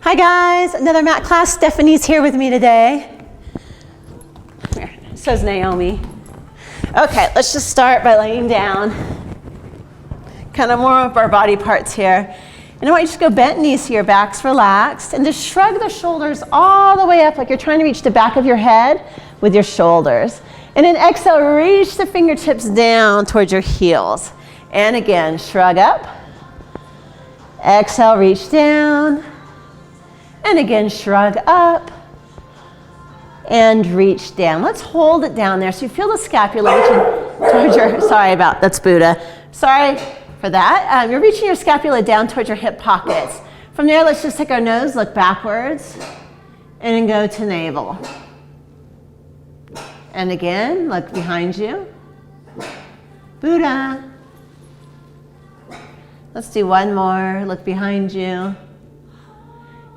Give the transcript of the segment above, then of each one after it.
Hi guys, another mat class. Stephanie's here with me today. Here, says Naomi. Okay, let's just start by laying down. Kind of warm up our body parts here. And I want you to just go bent knees here, backs relaxed, and just shrug the shoulders all the way up like you're trying to reach the back of your head with your shoulders. And then exhale, reach the fingertips down towards your heels. And again, shrug up. Exhale, reach down. And again, shrug up and reach down. Let's hold it down there. So you feel the scapula reaching towards your, sorry about, that's Buddha. Sorry for that. You're reaching your scapula down towards your hip pockets. From there, let's just take our nose, look backwards, and then go to navel. And again, look behind you. Buddha. Let's do one more. Look behind you.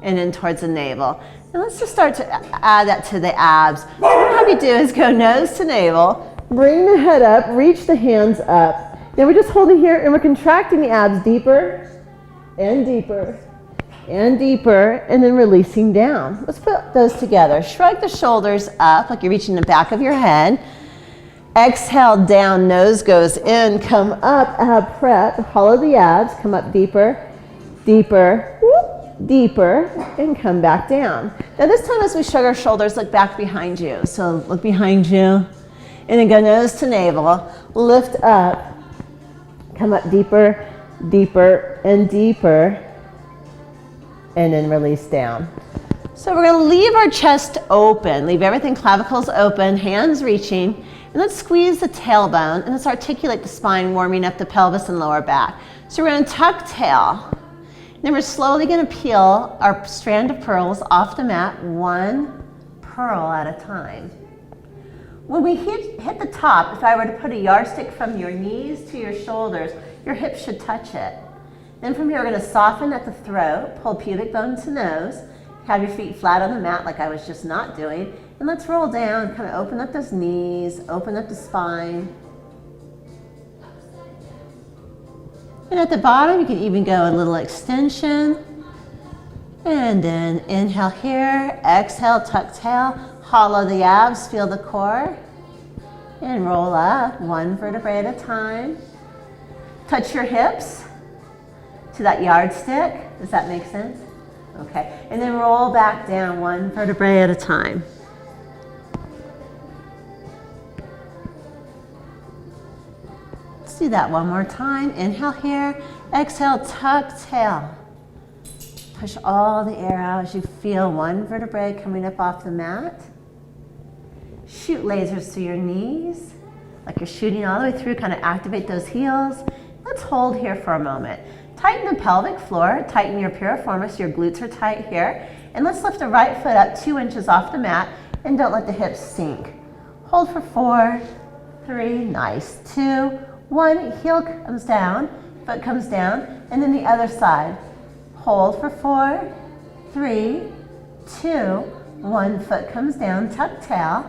And then towards the navel. And let's just start to add that to the abs. So what I'll have you do is go nose to navel, bring the head up, reach the hands up. Now we're just holding here and we're contracting the abs deeper and deeper and deeper, and then releasing down. Let's put those together. Shrug the shoulders up like you're reaching the back of your head. Exhale down, nose goes in, come up, ab prep, hollow the abs, come up deeper, deeper, deeper, and come back down. Now this time as we shrug our shoulders, look back behind you. So look behind you, and then go nose to navel, lift up, come up deeper, deeper, and deeper, and then release down. So we're gonna leave our chest open, leave everything, clavicles open, hands reaching, and let's squeeze the tailbone, and let's articulate the spine, warming up the pelvis and lower back. So we're gonna tuck tail. Then we're slowly going to peel our strand of pearls off the mat, one pearl at a time. When we hit the top, if I were to put a yardstick from your knees to your shoulders, your hips should touch it. Then from here, we're going to soften at the throat, pull pubic bone to nose, have your feet flat on the mat like I was just not doing, and let's roll down, kind of open up those knees, open up the spine. And at the bottom, you can even go a little extension. And then inhale here, exhale, tuck tail, hollow the abs, feel the core. And roll up, one vertebrae at a time. Touch your hips to that yardstick. Does that make sense? Okay, and then roll back down, one vertebrae at a time. Do that one more time. Inhale here, exhale, tuck tail. Push all the air out as you feel one vertebrae coming up off the mat. Shoot lasers through your knees, like you're shooting all the way through, kind of activate those heels. Let's hold here for a moment. Tighten the pelvic floor, tighten your piriformis, your glutes are tight here. And let's lift the right foot up 2 inches off the mat and don't let the hips sink. Hold for 4, 3, nice, 2, 1, heel comes down, foot comes down, and then the other side. Hold for 4, 3, 2, 1, foot comes down, tuck tail.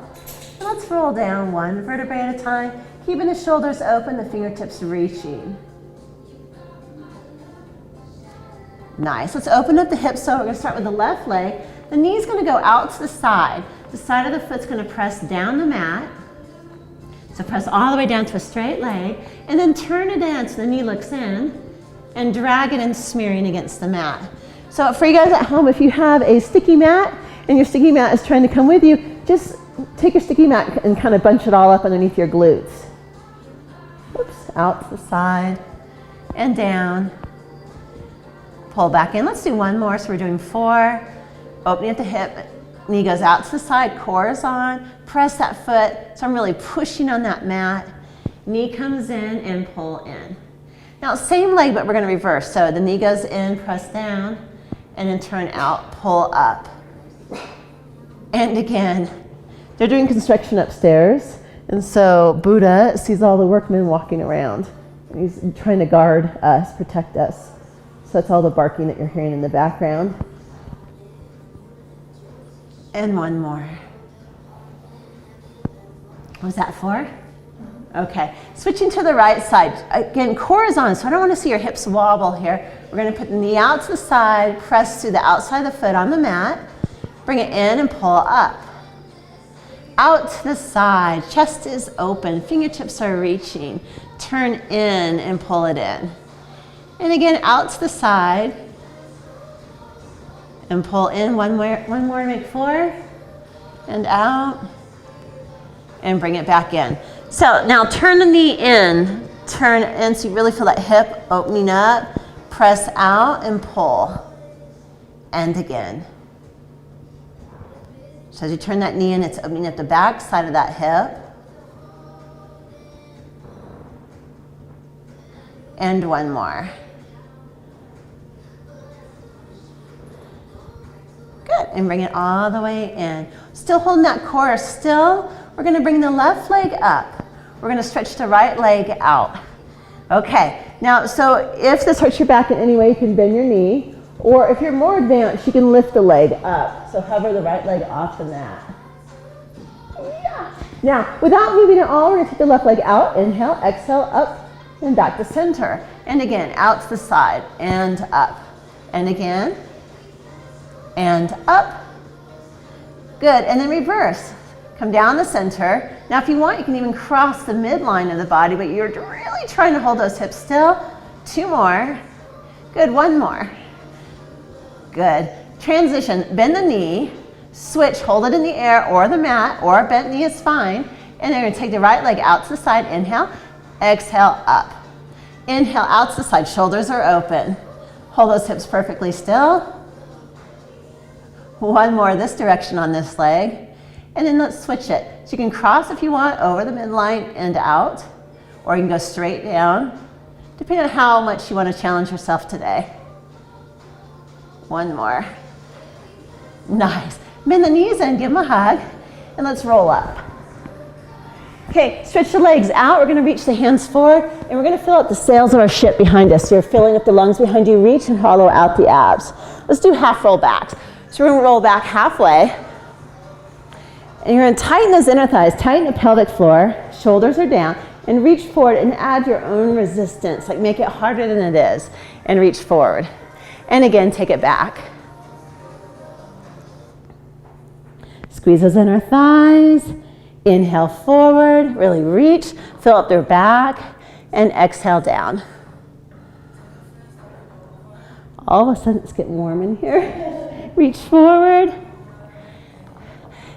And let's roll down one vertebrae at a time, keeping the shoulders open, the fingertips reaching. Nice, let's open up the hips. So we're gonna start with the left leg. The knee's gonna go out to the side. The side of the foot's gonna press down the mat. So press all the way down to a straight leg, and then turn it in so the knee looks in, and drag it in, smearing against the mat. So for you guys at home, if you have a sticky mat, and your sticky mat is trying to come with you, just take your sticky mat and kind of bunch it all up underneath your glutes. Oops, out to the side, and down. Pull back in. Let's do one more. So we're doing 4, opening at the hip, knee goes out to the side, core is on, press that foot, so I'm really pushing on that mat. Knee comes in and pull in. Now same leg, but we're gonna reverse. So the knee goes in, press down, and then turn out, pull up. And again, they're doing construction upstairs, and so Buddha sees all the workmen walking around. He's trying to guard us, protect us. So that's all the barking that you're hearing in the background. And one more. Was that 4? Okay, switching to the right side. Again, core is on, so I don't want to see your hips wobble here. We're going to put the knee out to the side, press through the outside of the foot on the mat, bring it in and pull up. Out to the side, chest is open, fingertips are reaching. Turn in and pull it in. And again, out to the side and pull in. One more to make 4. And out. And bring it back in. So now turn the knee in. Turn in so you really feel that hip opening up. Press out and pull. And again. So as you turn that knee in, it's opening up the back side of that hip. And one more. Good, and bring it all the way in. Still holding that core still. We're gonna bring the left leg up. We're gonna stretch the right leg out. Okay, now, so if this hurts your back in any way, you can bend your knee. Or if you're more advanced, you can lift the leg up. So hover the right leg off the mat. Yeah. Now, without moving at all, we're gonna take the left leg out. Inhale, exhale, up, and back to center. And again, out to the side, and up. And again, and up. Good, and then reverse. Come down the center. Now, if you want, you can even cross the midline of the body, but you're really trying to hold those hips still. 2 more. Good, 1 more. Good. Transition, bend the knee, switch, hold it in the air or the mat, or a bent knee is fine. And then you're gonna take the right leg out to the side, inhale, exhale, up. Inhale, out to the side, shoulders are open. Hold those hips perfectly still. 1 more this direction on this leg. And then let's switch it. So you can cross if you want over the midline and out, or you can go straight down, depending on how much you want to challenge yourself today. 1 more. Nice. Bend the knees in, give them a hug, and let's roll up. Okay, stretch the legs out. We're going to reach the hands forward, and we're going to fill up the sails of our ship behind us. So you're filling up the lungs behind you. Reach and hollow out the abs. Let's do half roll backs. So we're going to roll back halfway, and you're going to tighten those inner thighs, tighten the pelvic floor, shoulders are down, and reach forward and add your own resistance, like make it harder than it is, and reach forward. And again, take it back. Squeeze those inner thighs. Inhale forward, really reach, fill up their back, and exhale down. All of a sudden, it's getting warm in here. Reach forward,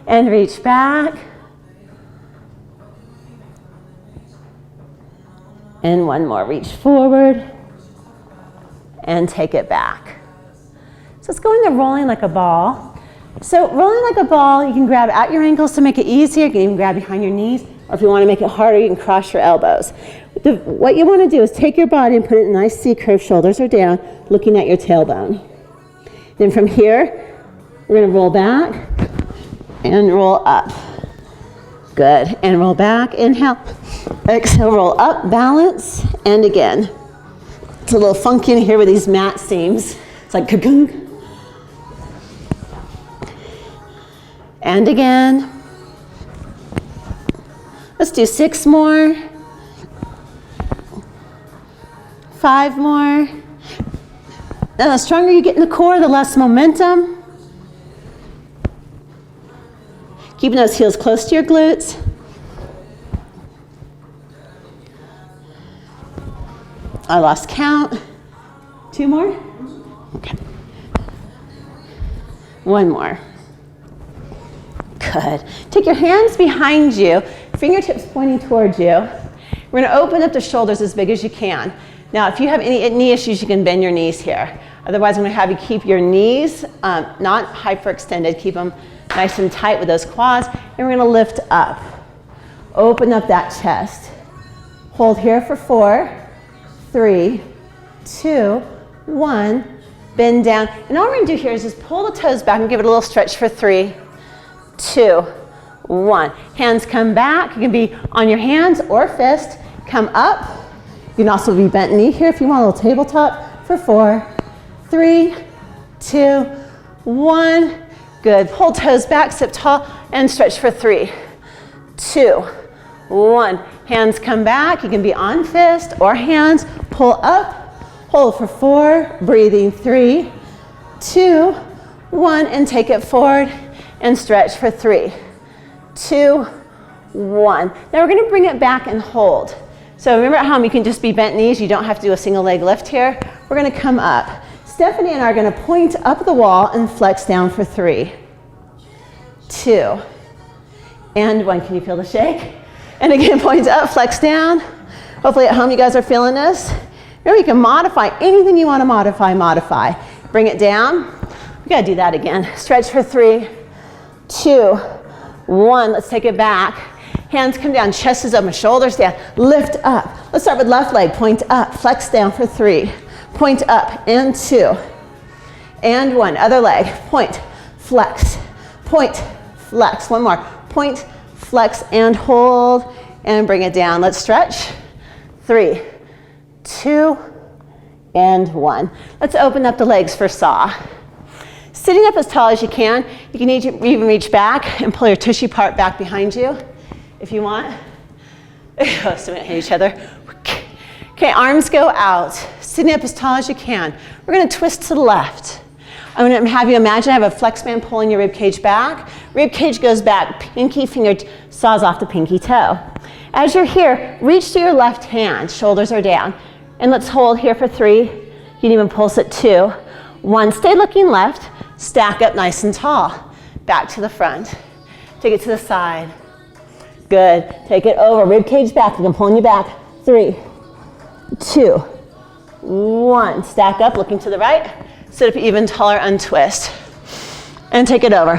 and reach back. And 1 more, reach forward, and take it back. So let's go into rolling like a ball. So rolling like a ball, you can grab at your ankles to make it easier. You can even grab behind your knees. Or if you want to make it harder, you can cross your elbows. What you want to do is take your body and put it in a nice C-curve. Shoulders are down, looking at your tailbone. Then from here, we're going to roll back and roll up. Good. And roll back. Inhale. Exhale, roll up, balance, and again. It's a little funky in here with these mat seams. It's like ka-gung. And again. Let's do 6 more. 5 more. Now, the stronger you get in the core, the less momentum. Keeping those heels close to your glutes. I lost count. 2 more? Okay. 1 more. Good. Take your hands behind you, fingertips pointing towards you. We're going to open up the shoulders as big as you can. Now, if you have any knee issues, you can bend your knees here. Otherwise, I'm going to have you keep your knees not hyperextended. Keep them nice and tight with those quads. And we're going to lift up. Open up that chest. Hold here for 4, 3, 2, 1. Bend down. And all we're going to do here is just pull the toes back and give it a little stretch for 3, 2, 1. Hands come back. You can be on your hands or fist. Come up. You can also be bent knee here if you want a little tabletop for 4, 3, 2, 1. Good. Pull toes back, sit tall, and stretch for 3, 2, 1. Hands come back. You can be on fist or hands. Pull up. Hold for 4, breathing 3, 2, 1, and take it forward and stretch for 3, 2, 1. Now we're going to bring it back and hold. So remember at home you can just be bent knees, you don't have to do a single leg lift here. We're going to come up. Stephanie and I are going to point up the wall and flex down for 3, 2, and 1. Can you feel the shake? And again, point up, flex down. Hopefully at home you guys are feeling this. Remember you can modify anything you want to modify. Bring it down. We got to do that again. Stretch for 3, 2, 1. Let's take it back. Hands come down, chest is open, shoulders down, lift up. Let's start with left leg, point up, flex down for 3, point up, and 2, and 1. Other leg, point, flex, one more, point, flex, and hold, and bring it down. Let's stretch, 3, 2, and 1. Let's open up the legs for saw. Sitting up as tall as you can even reach back and pull your tushy part back behind you. If you want. So we hit each other. Okay, arms go out. Sitting up as tall as you can. We're going to twist to the left. I'm going to have you imagine I have a flex band pulling your rib cage back. Rib cage goes back. Pinky finger saws off the pinky toe. As you're here, reach to your left hand. Shoulders are down. And let's hold here for 3. You can even pulse at 2. 1. Stay looking left. Stack up nice and tall. Back to the front. Take it to the side. Good. Take it over. Rib cage back. I'm pulling you back. 3, 2, 1. Stack up, looking to the right. Sit up even taller, untwist. And take it over.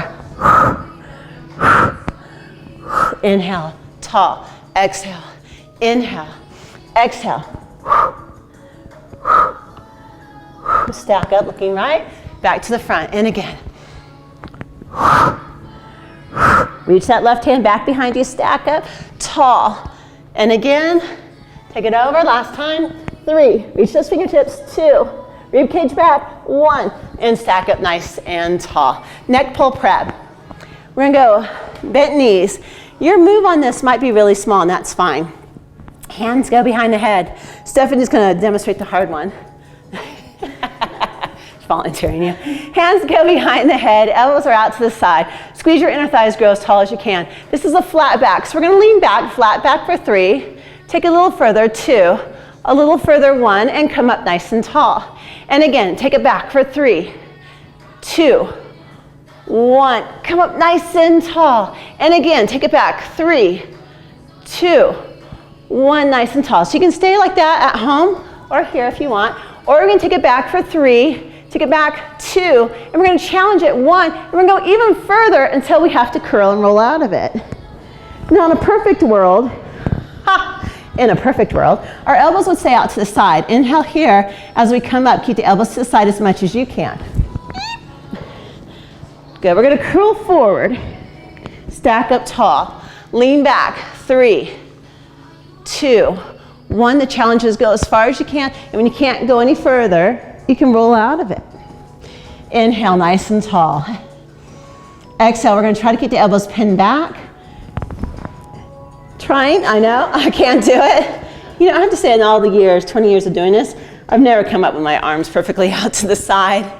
Inhale, tall. Exhale. Inhale. Exhale. Stack up, looking right. Back to the front. And again. Reach that left hand back behind you, stack up, tall. And again, take it over, last time, 3. Reach those fingertips, 2. Rib cage back, 1. And stack up nice and tall. Neck pull prep. We're gonna go bent knees. Your move on this might be really small, and that's fine. Hands go behind the head. Stephanie's gonna demonstrate the hard one. Volunteering you. Hands go behind the head, elbows are out to the side. Squeeze your inner thighs, grow as tall as you can. This is a flat back, so we're gonna lean back, flat back for 3. Take it a little further, 2. A little further, 1, and come up nice and tall. And again, take it back for 3, 2, 1. Come up nice and tall. And again, take it back, 3, 2, 1, nice and tall. So you can stay like that at home or here if you want. Or we're gonna take it back for 3, take it back, 2, and we're gonna challenge it, 1, and we're gonna go even further until we have to curl and roll out of it. Now in a perfect world, our elbows would stay out to the side. Inhale here, as we come up, keep the elbows to the side as much as you can. Good, we're gonna curl forward, stack up tall, lean back, 3, 2, 1. The challenge is go as far as you can, and when you can't go any further, you can roll out of it. Inhale, nice and tall. Exhale, we're gonna try to keep the elbows pinned back. Trying, I know, I can't do it. You know, I have to say in all the years, 20 years of doing this, I've never come up with my arms perfectly out to the side.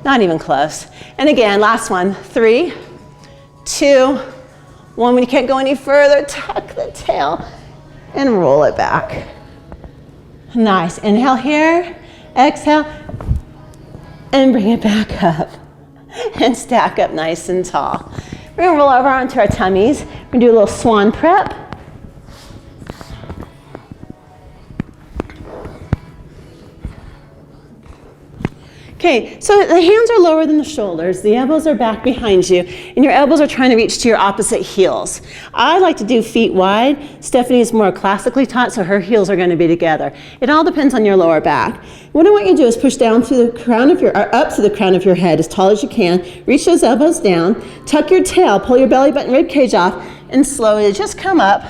Not even close. And again, last one, 3, 2, 1. When you can't go any further, tuck the tail and roll it back. Nice, inhale here. Exhale, and bring it back up. And stack up nice and tall. We're gonna roll over onto our tummies. We're gonna do a little swan prep. Okay, so the hands are lower than the shoulders, the elbows are back behind you, and your elbows are trying to reach to your opposite heels. I like to do feet wide. Stephanie is more classically taught, so her heels are going to be together. It all depends on your lower back. What I want you to do is push down through the crown of your, or up to the crown of your head as tall as you can. Reach those elbows down, tuck your tail, pull your belly button rib cage off, and slowly just come up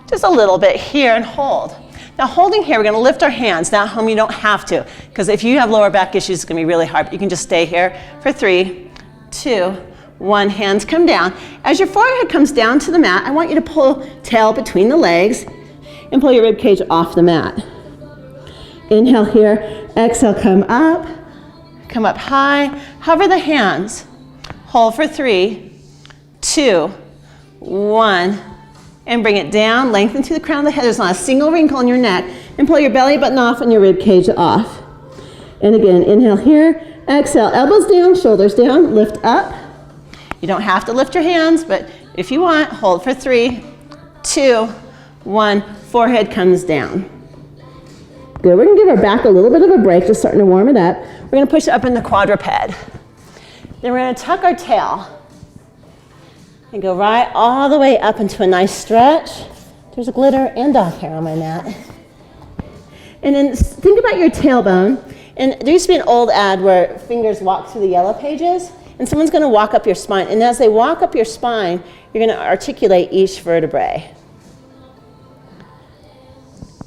just a little bit here and hold. Now holding here, we're gonna lift our hands. Now at home you don't have to, because if you have lower back issues, it's gonna be really hard, but you can just stay here for 3, 2, 1, hands come down. As your forehead comes down to the mat, I want you to pull tail between the legs and pull your rib cage off the mat. Inhale here, exhale, come up high. Hover the hands. Hold for 3, 2, 1, and bring it down. Lengthen through the crown of the head. There's not a single wrinkle in your neck. And pull your belly button off and your rib cage off. And again, inhale here, exhale, elbows down, shoulders down, lift up. You don't have to lift your hands, but if you want, hold for 3, 2, 1, forehead comes down. Good, we're gonna give our back a little bit of a break, just starting to warm it up. We're gonna push it up in the quadruped. Then we're gonna tuck our tail and go right all the way up into a nice stretch. There's a glitter and dog hair on my mat. And then think about your tailbone. And there used to be an old ad where fingers walk through the yellow pages, and someone's gonna walk up your spine. And as they walk up your spine, you're gonna articulate each vertebrae.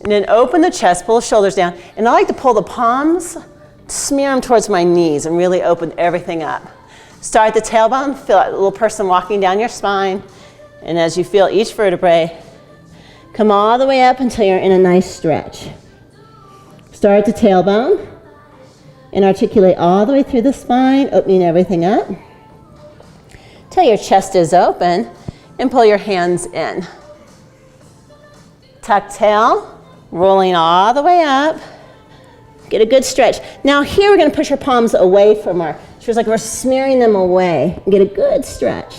And then open the chest, pull the shoulders down. And I like to pull the palms, smear them towards my knees, and really open everything up. Start at the tailbone, feel that little person walking down your spine. And as you feel each vertebrae, come all the way up until you're in a nice stretch. Start at the tailbone and articulate all the way through the spine, opening everything up. Till your chest is open and pull your hands in. Tuck tail. Rolling all the way up. Get a good stretch. Now here we're going to push our palms away from our shoulders, like we're smearing them away. And get a good stretch.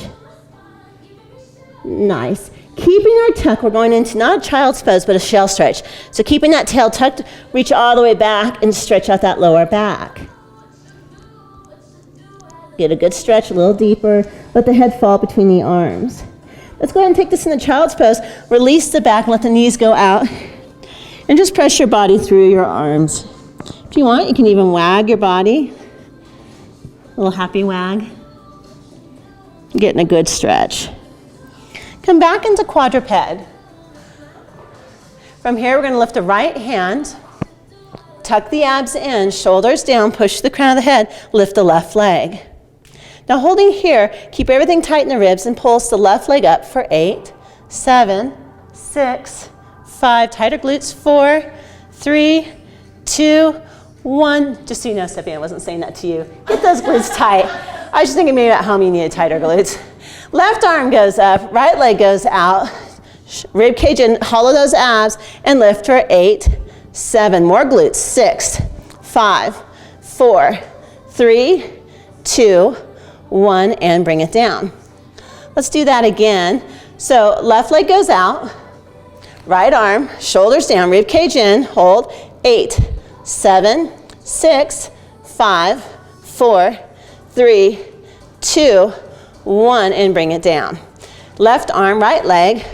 Nice. Keeping our tuck, we're going into not a child's pose, but a shell stretch. So keeping that tail tucked, reach all the way back and stretch out that lower back. Get a good stretch, a little deeper. Let the head fall between the arms. Let's go ahead and take this in the child's pose. Release the back, let the knees go out. And just press your body through your arms. If you want, you can even wag your body. A little happy wag. Getting a good stretch. Come back into quadruped. From here, we're going to lift the right hand, tuck the abs in, shoulders down, push the crown of the head, lift the left leg. Now holding here, keep everything tight in the ribs and pulse the left leg up for 8, 7, 6, 5, tighter glutes, 4, 3, 2, 1. Just so you know, Stephanie, I wasn't saying that to you. Get those glutes tight. I was just thinking maybe at home you needed tighter glutes. Left arm goes up, right leg goes out, rib cage in, hollow those abs, and lift for 8, 7, more glutes, 6, 5, 4, 3, 2, 1, and bring it down. Let's do that again. So left leg goes out, right arm, shoulders down, rib cage in, hold, 8, 7, 6, 5, 4, 3, 2, 1, and bring it down. Left arm, right leg,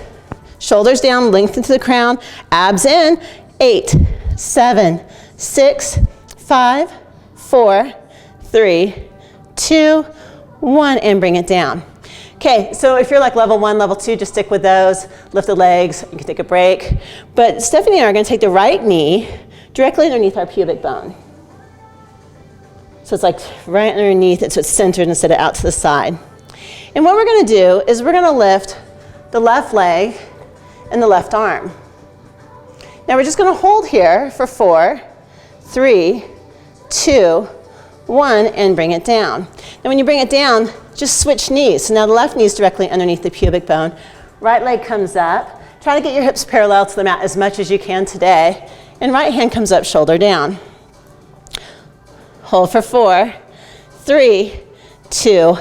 shoulders down, lengthen to the crown, abs in, 8, 7, 6, 5, 4, 3, 2, 1, and bring it down. Okay, so if you're like level 1, level 2, just stick with those. Lift the legs, you can take a break. But Stephanie and I are going to take the right knee directly underneath our pubic bone. So it's like right underneath it, so it's centered instead of out to the side. And what we're going to do is we're going to lift the left leg and the left arm. Now we're just going to hold here for 4, 3, 2, 1, and bring it down. Now when you bring it down, just switch knees. So now the left knee is directly underneath the pubic bone. Right leg comes up. Try to get your hips parallel to the mat as much as you can today. And right hand comes up, shoulder down. Hold for 4, 3, 2,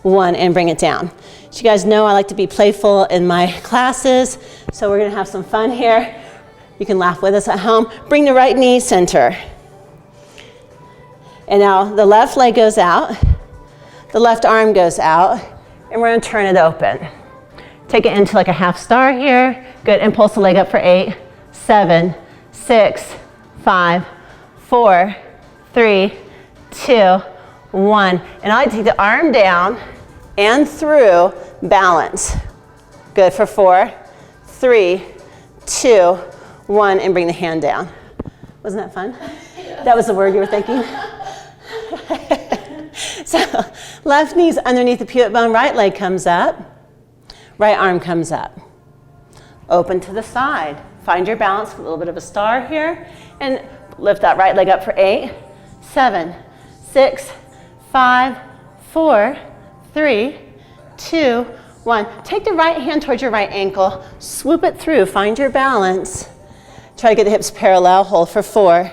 1, and bring it down. As you guys know, I like to be playful in my classes, so we're going to have some fun here. You can laugh with us at home. Bring the right knee center. And now the left leg goes out, the left arm goes out, and we're going to turn it open. Take it into like a half star here. Good, and pulse the leg up for 8, 7, 6, 5, 4, 3, 2, 1. And I take the arm down and through, balance. Good, for 4, 3, 2, 1, and bring the hand down. Wasn't that fun? That was the word you were thinking? So left knee's underneath the pubic bone, right leg comes up, right arm comes up. Open to the side. Find your balance, a little bit of a star here, and Lift that right leg up for 8, 7, 6, 5, 4, 3, 2, 1. Take the right hand towards your right ankle. Swoop it through. Find your balance. Try to get the hips parallel. Hold for 4,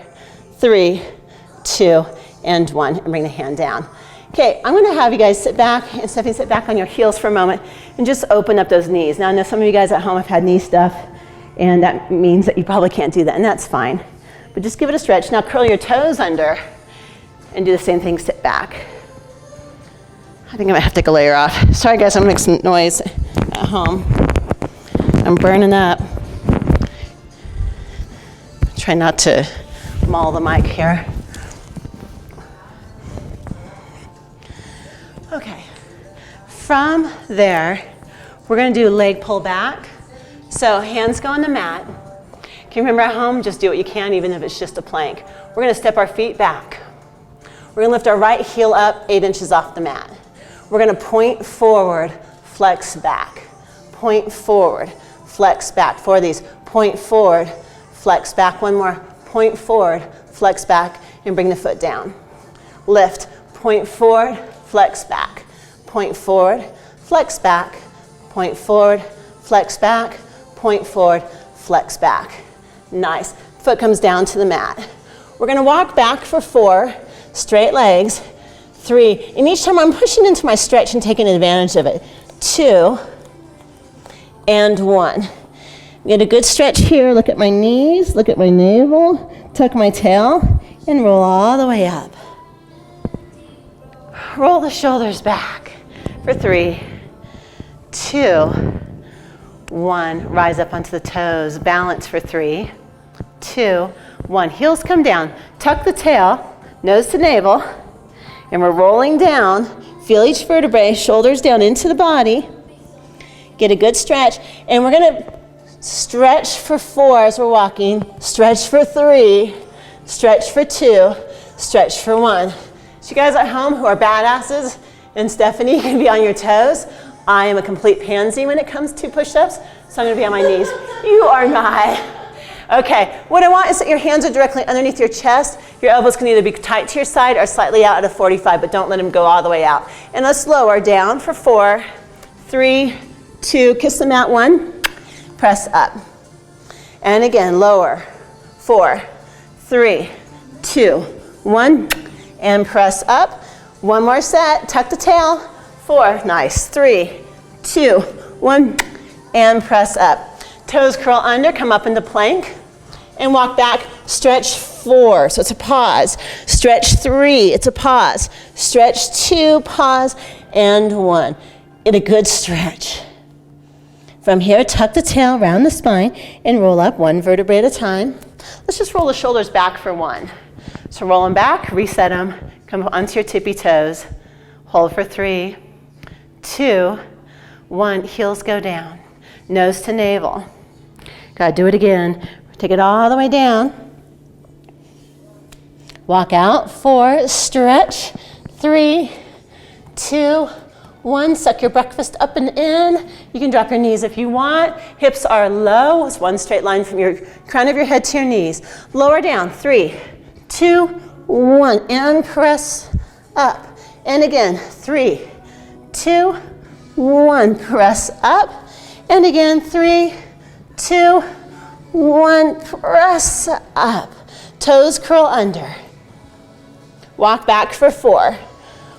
3, 2, and 1. And bring the hand down. Okay, I'm going to have you guys sit back, and Stephanie, sit back on your heels for a moment and just open up those knees. Now, I know some of you guys at home have had knee stuff, and that means that you probably can't do that, and that's fine. But just give it a stretch. Now, curl your toes under and do the same thing, sit back. I think I might have to take a layer off. Sorry, guys, I'm going to make some noise at home. I'm burning up. Try not to maul the mic here. Okay, from there, we're gonna do leg pull back. So hands go on the mat. Can you remember at home, just do what you can, even if it's just a plank. We're gonna step our feet back. We're gonna lift our right heel up 8 inches off the mat. We're gonna point forward, flex back. Point forward, flex back. For these, point forward, flex back. One more, point forward, flex back, and bring the foot down. Lift, point forward, flex back, point forward, flex back, point forward, flex back, point forward, flex back. Nice. Foot comes down to the mat. We're going to walk back for 4, straight legs, 3, and each time I'm pushing into my stretch and taking advantage of it. 2, and 1. Get a good stretch here. Look at my knees, look at my navel, tuck my tail, and roll all the way up. Roll the shoulders back for 3, 2, 1. Rise up onto the toes. Balance for 3, 2, 1. Heels come down. Tuck the tail, nose to navel, and we're rolling down. Feel each vertebrae, shoulders down into the body. Get a good stretch, and we're going to stretch for 4 as we're walking. Stretch for 3, stretch for 2, stretch for 1. So you guys at home who are badasses, and Stephanie can be on your toes. I am a complete pansy when it comes to push-ups, so I'm gonna be on my knees. You are not. Okay, what I want is that your hands are directly underneath your chest. Your elbows can either be tight to your side or slightly out at a 45, but don't let them go all the way out. And let's lower down for 4, 3, 2, kiss the mat, 1, press up. And again, lower, 4, 3, 2, 1, and press up. One more set, tuck the tail, 4, nice, 3, 2, 1, and press up. Toes curl under, come up into plank, and walk back, stretch 4, so it's a pause. Stretch 3, it's a pause. Stretch 2, pause, and 1. Get a good stretch. From here, tuck the tail, round the spine, and roll up 1 vertebrae at a time. Let's just roll the shoulders back for 1. So roll them back, reset them, come onto your tippy toes. Hold for 3, 2, 1. Heels go down, nose to navel. Gotta do it again. Take it all the way down. Walk out, 4, stretch, 3, 2, 1. Suck your breakfast up and in. You can drop your knees if you want. Hips are low. It's 1 straight line from your crown of your head to your knees. Lower down, 3, 2, 1, and press up. And again, 3, 2, 1, press up. And again, 3, 2, 1, press up. Toes curl under. Walk back for 4.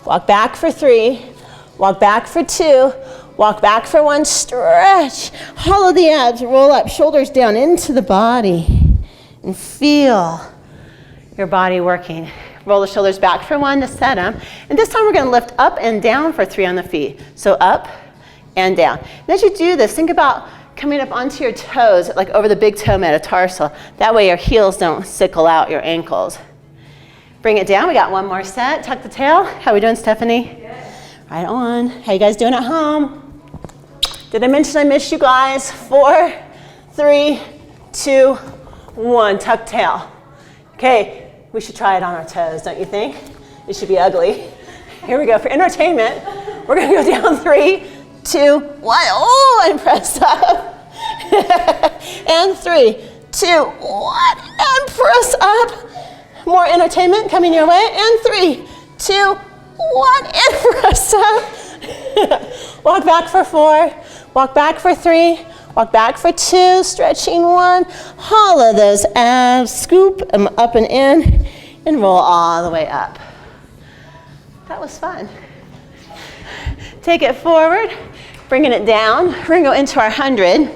Walk back for 3. Walk back for 2. Walk back for 1. Stretch. Hollow the abs. Roll up. Shoulders down into the body. And feel your body working. Roll the shoulders back for 1 to set them. And this time we're going to lift up and down for 3 on the feet. So up and down. And as you do this, think about coming up onto your toes, like over the big toe metatarsal. That way your heels don't sickle out your ankles. Bring it down. We got 1 more set. Tuck the tail. How we doing, Stephanie? Good. Right on. How you guys doing at home? Did I mention I missed you guys? 4, 3, 2, 1. Tuck tail. Okay, we should try it on our toes, don't you think? It should be ugly. Here we go. For entertainment, we're going to go down 3, 2, 1. Oh, and press up. And 3, 2, 1, and press up. More entertainment coming your way. And 3, 2, 1, and press up. Walk back for 4, walk back for 3, walk back for 2, stretching 1. Hollow those abs, scoop them up and in, and roll all the way up. That was fun. Take it forward, bringing it down. We're gonna go into our 100.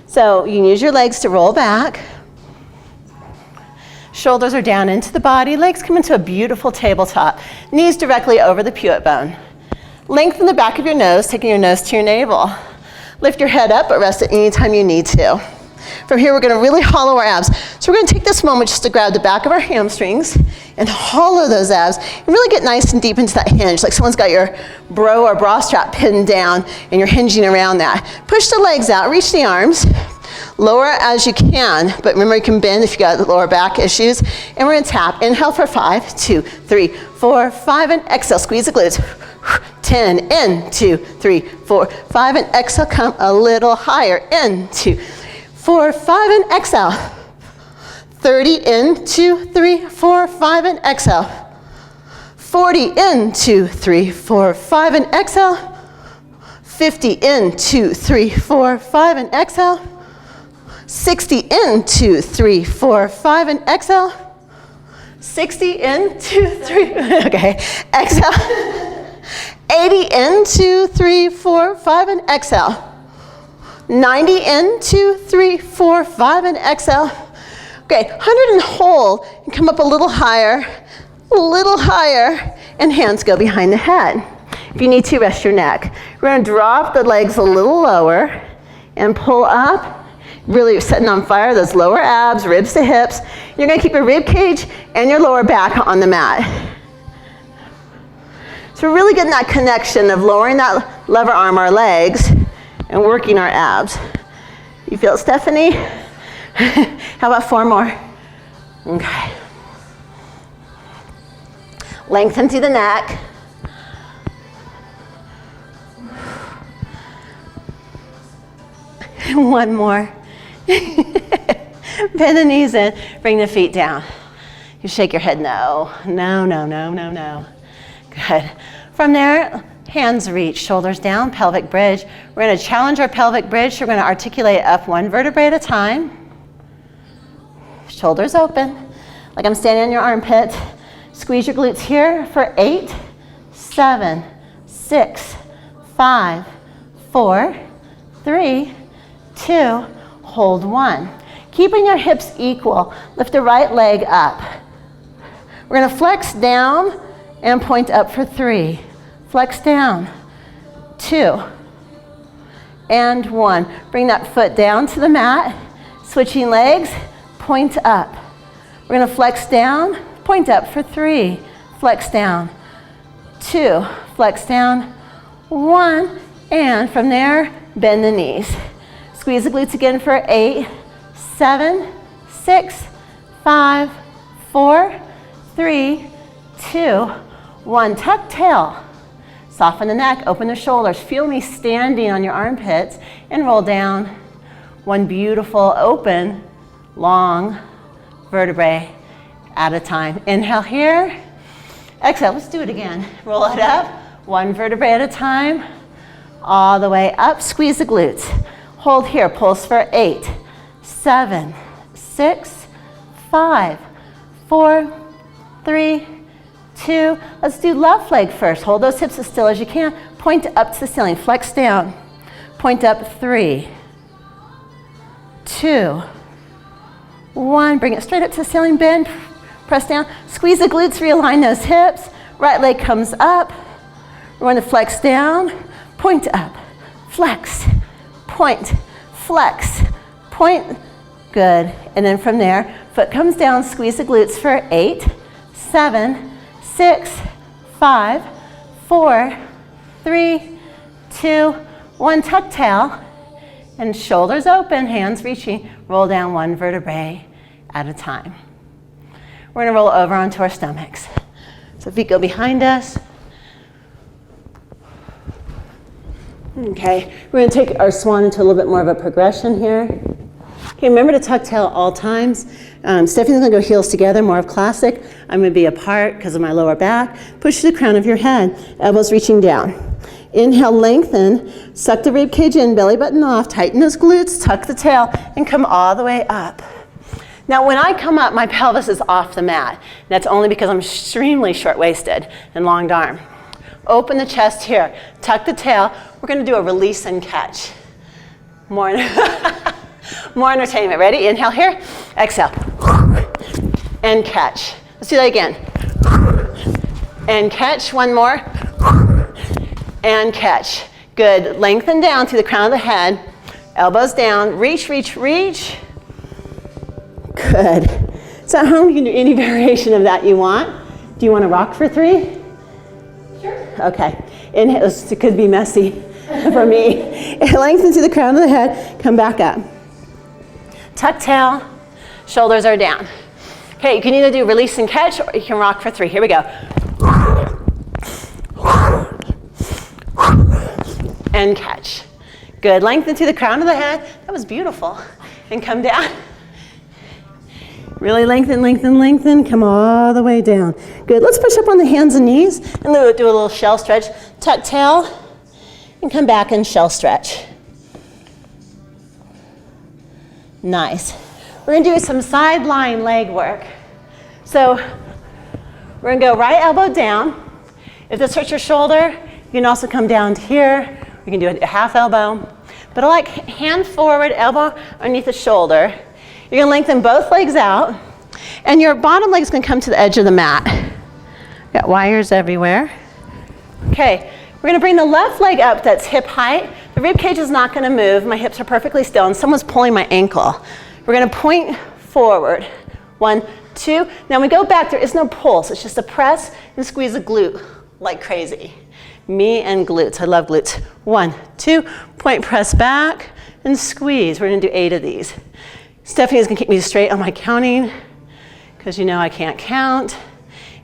So you can use your legs to roll back. Shoulders are down into the body, legs come into a beautiful tabletop. Knees directly over the pivot bone. Lengthen the back of your nose, taking your nose to your navel. Lift your head up, but rest it anytime you need to. From here, we're gonna really hollow our abs. So we're gonna take this moment just to grab the back of our hamstrings and hollow those abs and really get nice and deep into that hinge, like someone's got your bro or bra strap pinned down and you're hinging around that. Push the legs out, reach the arms, lower as you can, but remember you can bend if you got lower back issues. And we're gonna tap. Inhale for 5, 2, 3, 4, 5, and exhale, squeeze the glutes. 10, in, 2, 3, 4, 5, and exhale, come a little higher. In, 2, 4, 5, and exhale. 30, in, 2, 3, 4, 5, and exhale. 40, in, 2, 3, 4, 5, and exhale. 50, in, 2, 3, 4, 5, and exhale. 60, in, 2, 3, 4, 5, and exhale. 60, in, 2, 3, okay, exhale. 80, in, 2, 3, 4, 5, and exhale. 90, in, 2, 3, 4, 5, and exhale. Okay, 100 and hold, and come up a little higher, and hands go behind the head. If you need to, rest your neck. We're gonna drop the legs a little lower and pull up. Really setting on fire those lower abs, ribs to hips. You're gonna keep your rib cage and your lower back on the mat. So we're really getting that connection of lowering that lever arm, our legs, and working our abs. You feel it, Stephanie? How about 4 more? Okay. Lengthen through the neck. One more. Bend the knees in, bring the feet down. You shake your head, no, no, no, no, no, no. Good. From there, hands reach, shoulders down, pelvic bridge. We're gonna challenge our pelvic bridge. So we're gonna articulate up 1 vertebrae at a time. Shoulders open, like I'm standing on your armpit. Squeeze your glutes here for 8, 7, 6, 5, 4, 3, 2, hold 1. Keeping your hips equal, lift the right leg up. We're gonna flex down and point up for 3. Flex down, 2, and 1. Bring that foot down to the mat, switching legs, point up. We're gonna flex down, point up for 3. Flex down, 2, flex down, 1, and from there, bend the knees. Squeeze the glutes again for 8, 7, 6, 5, 4, 3, 2, 1. Tuck tail. Soften the neck, open the shoulders. Feel me standing on your armpits and roll down. 1 beautiful, open, long vertebrae at a time. Inhale here. Exhale, let's do it again. Roll it up, 1 vertebrae at a time. All the way up, squeeze the glutes. Hold here, pulse for 8, 7, 6, 5, 4, 3, 2. Let's do left leg first. Hold those hips as still as you can. Point up to the ceiling, flex down. Point up, 3, 2, 1. Bring it straight up to the ceiling, bend, press down. Squeeze the glutes, realign those hips. Right leg comes up. We're going to flex down, point up, flex, point, flex, point. Good. And then from there, foot comes down, squeeze the glutes for 8, 7, 6, 5, 4, 3, 2, 1. Tuck tail and shoulders open, hands reaching. Roll down 1 vertebrae at a time. We're going to roll over onto our stomachs. So feet go behind us. Okay, we're going to take our swan into a little bit more of a progression here. Okay, remember to tuck tail all times. Stephanie's gonna go heels together, more of classic. I'm gonna be apart because of my lower back. Push to the crown of your head, elbows reaching down. Inhale, lengthen, suck the rib cage in, belly button off, tighten those glutes, tuck the tail, and come all the way up. Now, when I come up, my pelvis is off the mat. That's only because I'm extremely short-waisted and long arm. Open the chest here, tuck the tail. We're gonna do a release and catch. More entertainment. Ready? Inhale here, exhale, and catch. Let's do that again. And catch, one more, and catch. Good, lengthen down through the crown of the head, elbows down, reach, reach, reach. Good. So at home, you can do any variation of that you want. Do you want to rock for 3? Sure. Okay. Inhale, it could be messy for me. Lengthen through the crown of the head, come back up. Tuck tail, shoulders are down. Okay, you can either do release and catch or you can rock for 3. Here we go. And catch. Good, lengthen through the crown of the head. That was beautiful. And come down. Really lengthen, lengthen, lengthen. Come all the way down. Good, let's push up on the hands and knees and do a little shell stretch. Tuck tail and come back and shell stretch. Nice. We're gonna do some sideline leg work. So we're gonna go right elbow down. If this hurts your shoulder, you can also come down to here. You can do a half elbow. But I like hand forward, elbow underneath the shoulder. You're gonna lengthen both legs out, and your bottom leg is gonna come to the edge of the mat. Got wires everywhere. Okay, we're gonna bring the left leg up, that's hip height. The rib cage is not gonna move. My hips are perfectly still, and someone's pulling my ankle. We're gonna point forward. 1, 2. Now we go back, there is no pulse. It's just a press and squeeze a glute like crazy. Me and glutes, I love glutes. 1, 2, point, press back, and squeeze. We're gonna do 8 of these. Stephanie's gonna keep me straight on my counting, because you know I can't count.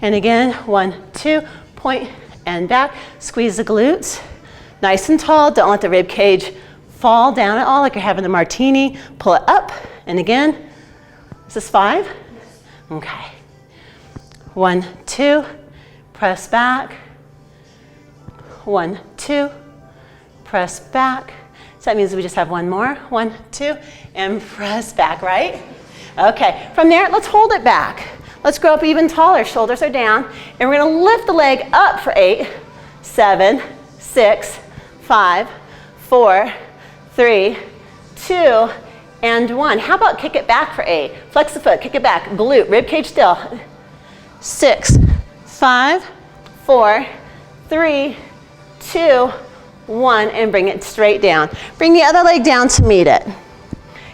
And again, 1, 2, point and back, squeeze the glutes. Nice and tall, don't let the rib cage fall down at all like you're having a martini. Pull it up, and again, is this 5? Yes. Okay. 1, 2, press back. 1, 2, press back. So that means we just have one more. 1, 2, and press back, right? Okay, from there, let's hold it back. Let's grow up even taller. Shoulders are down, and we're gonna lift the leg up for 8, 7, 6, 5, 4, 3, 2, and 1. How about kick it back for 8? Flex the foot, kick it back, glute, rib cage still. 6, 5, 4, 3, 2, 1, and bring it straight down. Bring the other leg down to meet it.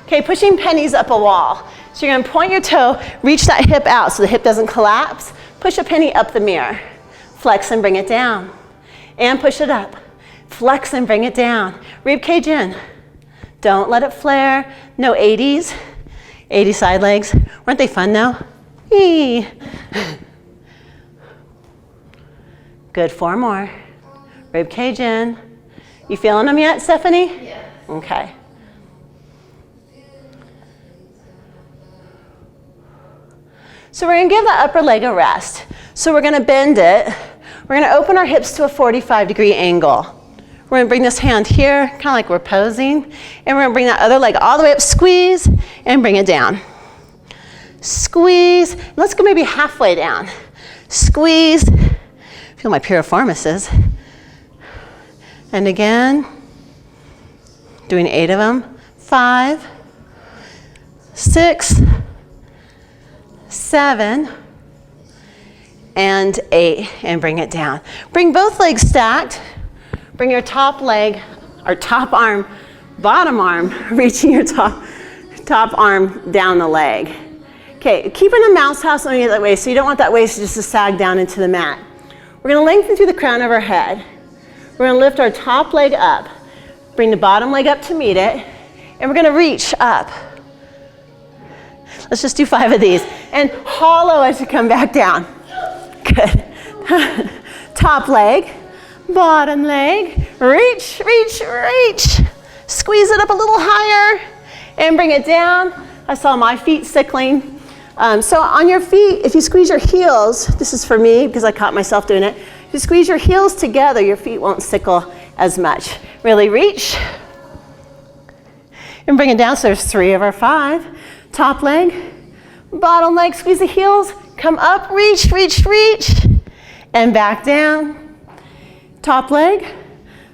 Okay, pushing pennies up a wall. So you're gonna point your toe, reach that hip out so the hip doesn't collapse. Push a penny up the mirror. Flex and bring it down. And push it up. Flex and bring it down. Rib cage in. Don't let it flare. No 80s. 80 side legs. Weren't they fun though? Eee. Good, 4 more. Rib cage in. You feeling them yet, Stephanie? Yeah. Okay. So we're gonna give the upper leg a rest. So we're gonna bend it. We're gonna open our hips to a 45-degree angle. We're gonna bring this hand here, kind of like we're posing, and we're gonna bring that other leg all the way up, squeeze, and bring it down. Squeeze, let's go maybe halfway down. Squeeze, feel my piriformises. And again, doing 8 of them. 5, 6, 7, and 8, and bring it down. Bring both legs stacked. Bring your top leg, or top arm, bottom arm, reaching your top arm down the leg. Okay, keeping the mouse house underneath that waist, so you don't want that waist just to sag down into the mat. We're gonna lengthen through the crown of our head. We're gonna lift our top leg up, bring the bottom leg up to meet it, and we're gonna reach up. Let's just do 5 of these. And hollow as you come back down. Good. Top leg, bottom leg, reach, reach, reach. Squeeze it up a little higher, And bring it down. I saw my feet sickling. So on your feet, if you squeeze your heels, this is for me because I caught myself doing it. If you squeeze your heels together, your feet won't sickle as much. Really reach. And bring it down. So there's 3 of our 5. Top leg, bottom leg, squeeze the heels. Come up, reach, reach, reach. And back down. Top leg,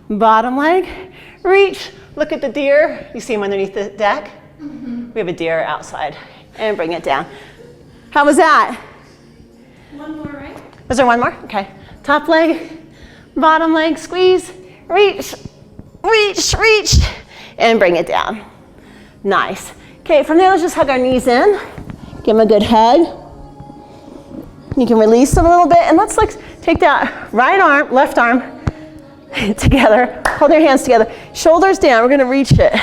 bottom leg, reach. Look at the deer. You see him underneath the deck? Mm-hmm. We have a deer outside. And bring it down. How was that? One more, right? Was there one more? Okay. Top leg, bottom leg, squeeze, reach, reach, reach, and bring it down. Nice. Okay, from there, let's just hug our knees in. Give them a good hug. You can release them a little bit, and let's take that right arm, left arm together. Hold your hands together. Shoulders down. We're going to reach it.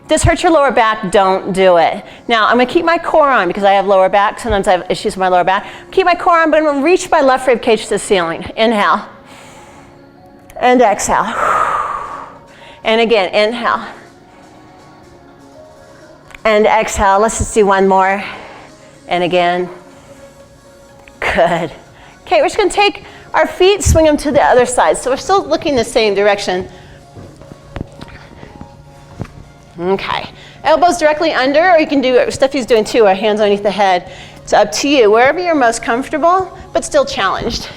If this hurts your lower back, don't do it. Now, I'm going to keep my core on because I have lower back. Sometimes I have issues with my lower back. Keep my core on, but I'm going to reach my left rib cage to the ceiling. Inhale. And exhale. And again, inhale. And exhale. Let's just do one more. And again. Good. Okay, we're just going to take our feet, swing them to the other side. So we're still looking the same direction. Okay. Elbows directly under, or you can do what Steffi's doing too, our hands underneath the head. It's up to you, wherever you're most comfortable, but still challenged.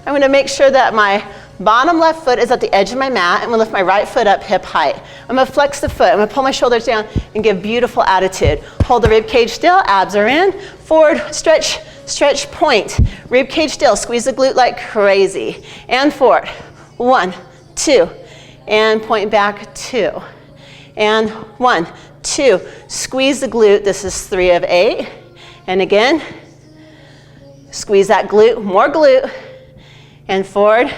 I'm going to make sure that my bottom left foot is at the edge of my mat. I'm going to lift my right foot up hip height. I'm going to flex the foot. I'm going to pull my shoulders down and give beautiful attitude. Hold the rib cage still, abs are in. Forward, stretch, stretch, point. Rib cage still, squeeze the glute like crazy. And forward. 1, 2. And point back, 2. And 1, 2. Squeeze the glute. This is 3 of 8. And again, squeeze that glute, more glute. And forward.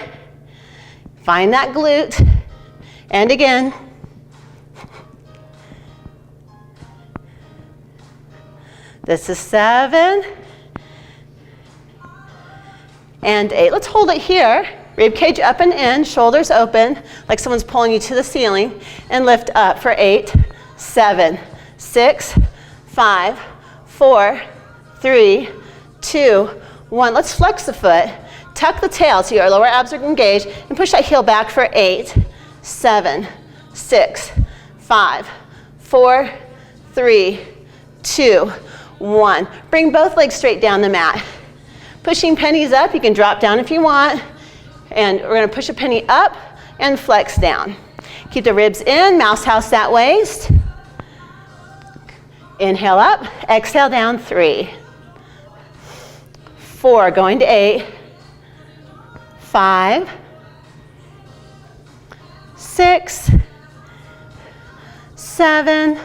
Find that glute. And again. This is 7. And 8. Let's hold it here. Rib cage up and in, shoulders open, like someone's pulling you to the ceiling, and lift up for 8, 7, 6, 5, 4, 3, 2, 1. Let's flex the foot. Tuck the tail so your lower abs are engaged, and push that heel back for 8, 7, 6, 5, 4, 3, 2, 1. Bring both legs straight down the mat. Pushing pennies up, you can drop down if you want. And we're going to push a penny up and flex down. Keep the ribs in, mouse house that waist. Inhale up, exhale down, 3, 4, going to 8, 5, 6, 7,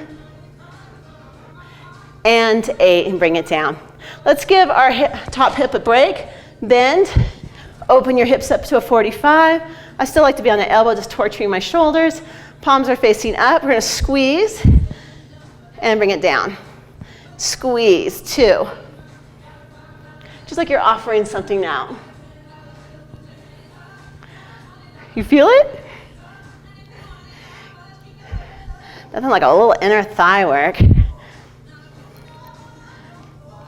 and 8, and bring it down. Let's give our top hip a break. Bend. Open your hips up to a 45. I still like to be on the elbow, just torturing my shoulders. Palms are facing up. We're going to squeeze and bring it down. Squeeze, 2. Just like you're offering something now. You feel it? Nothing like a little inner thigh work.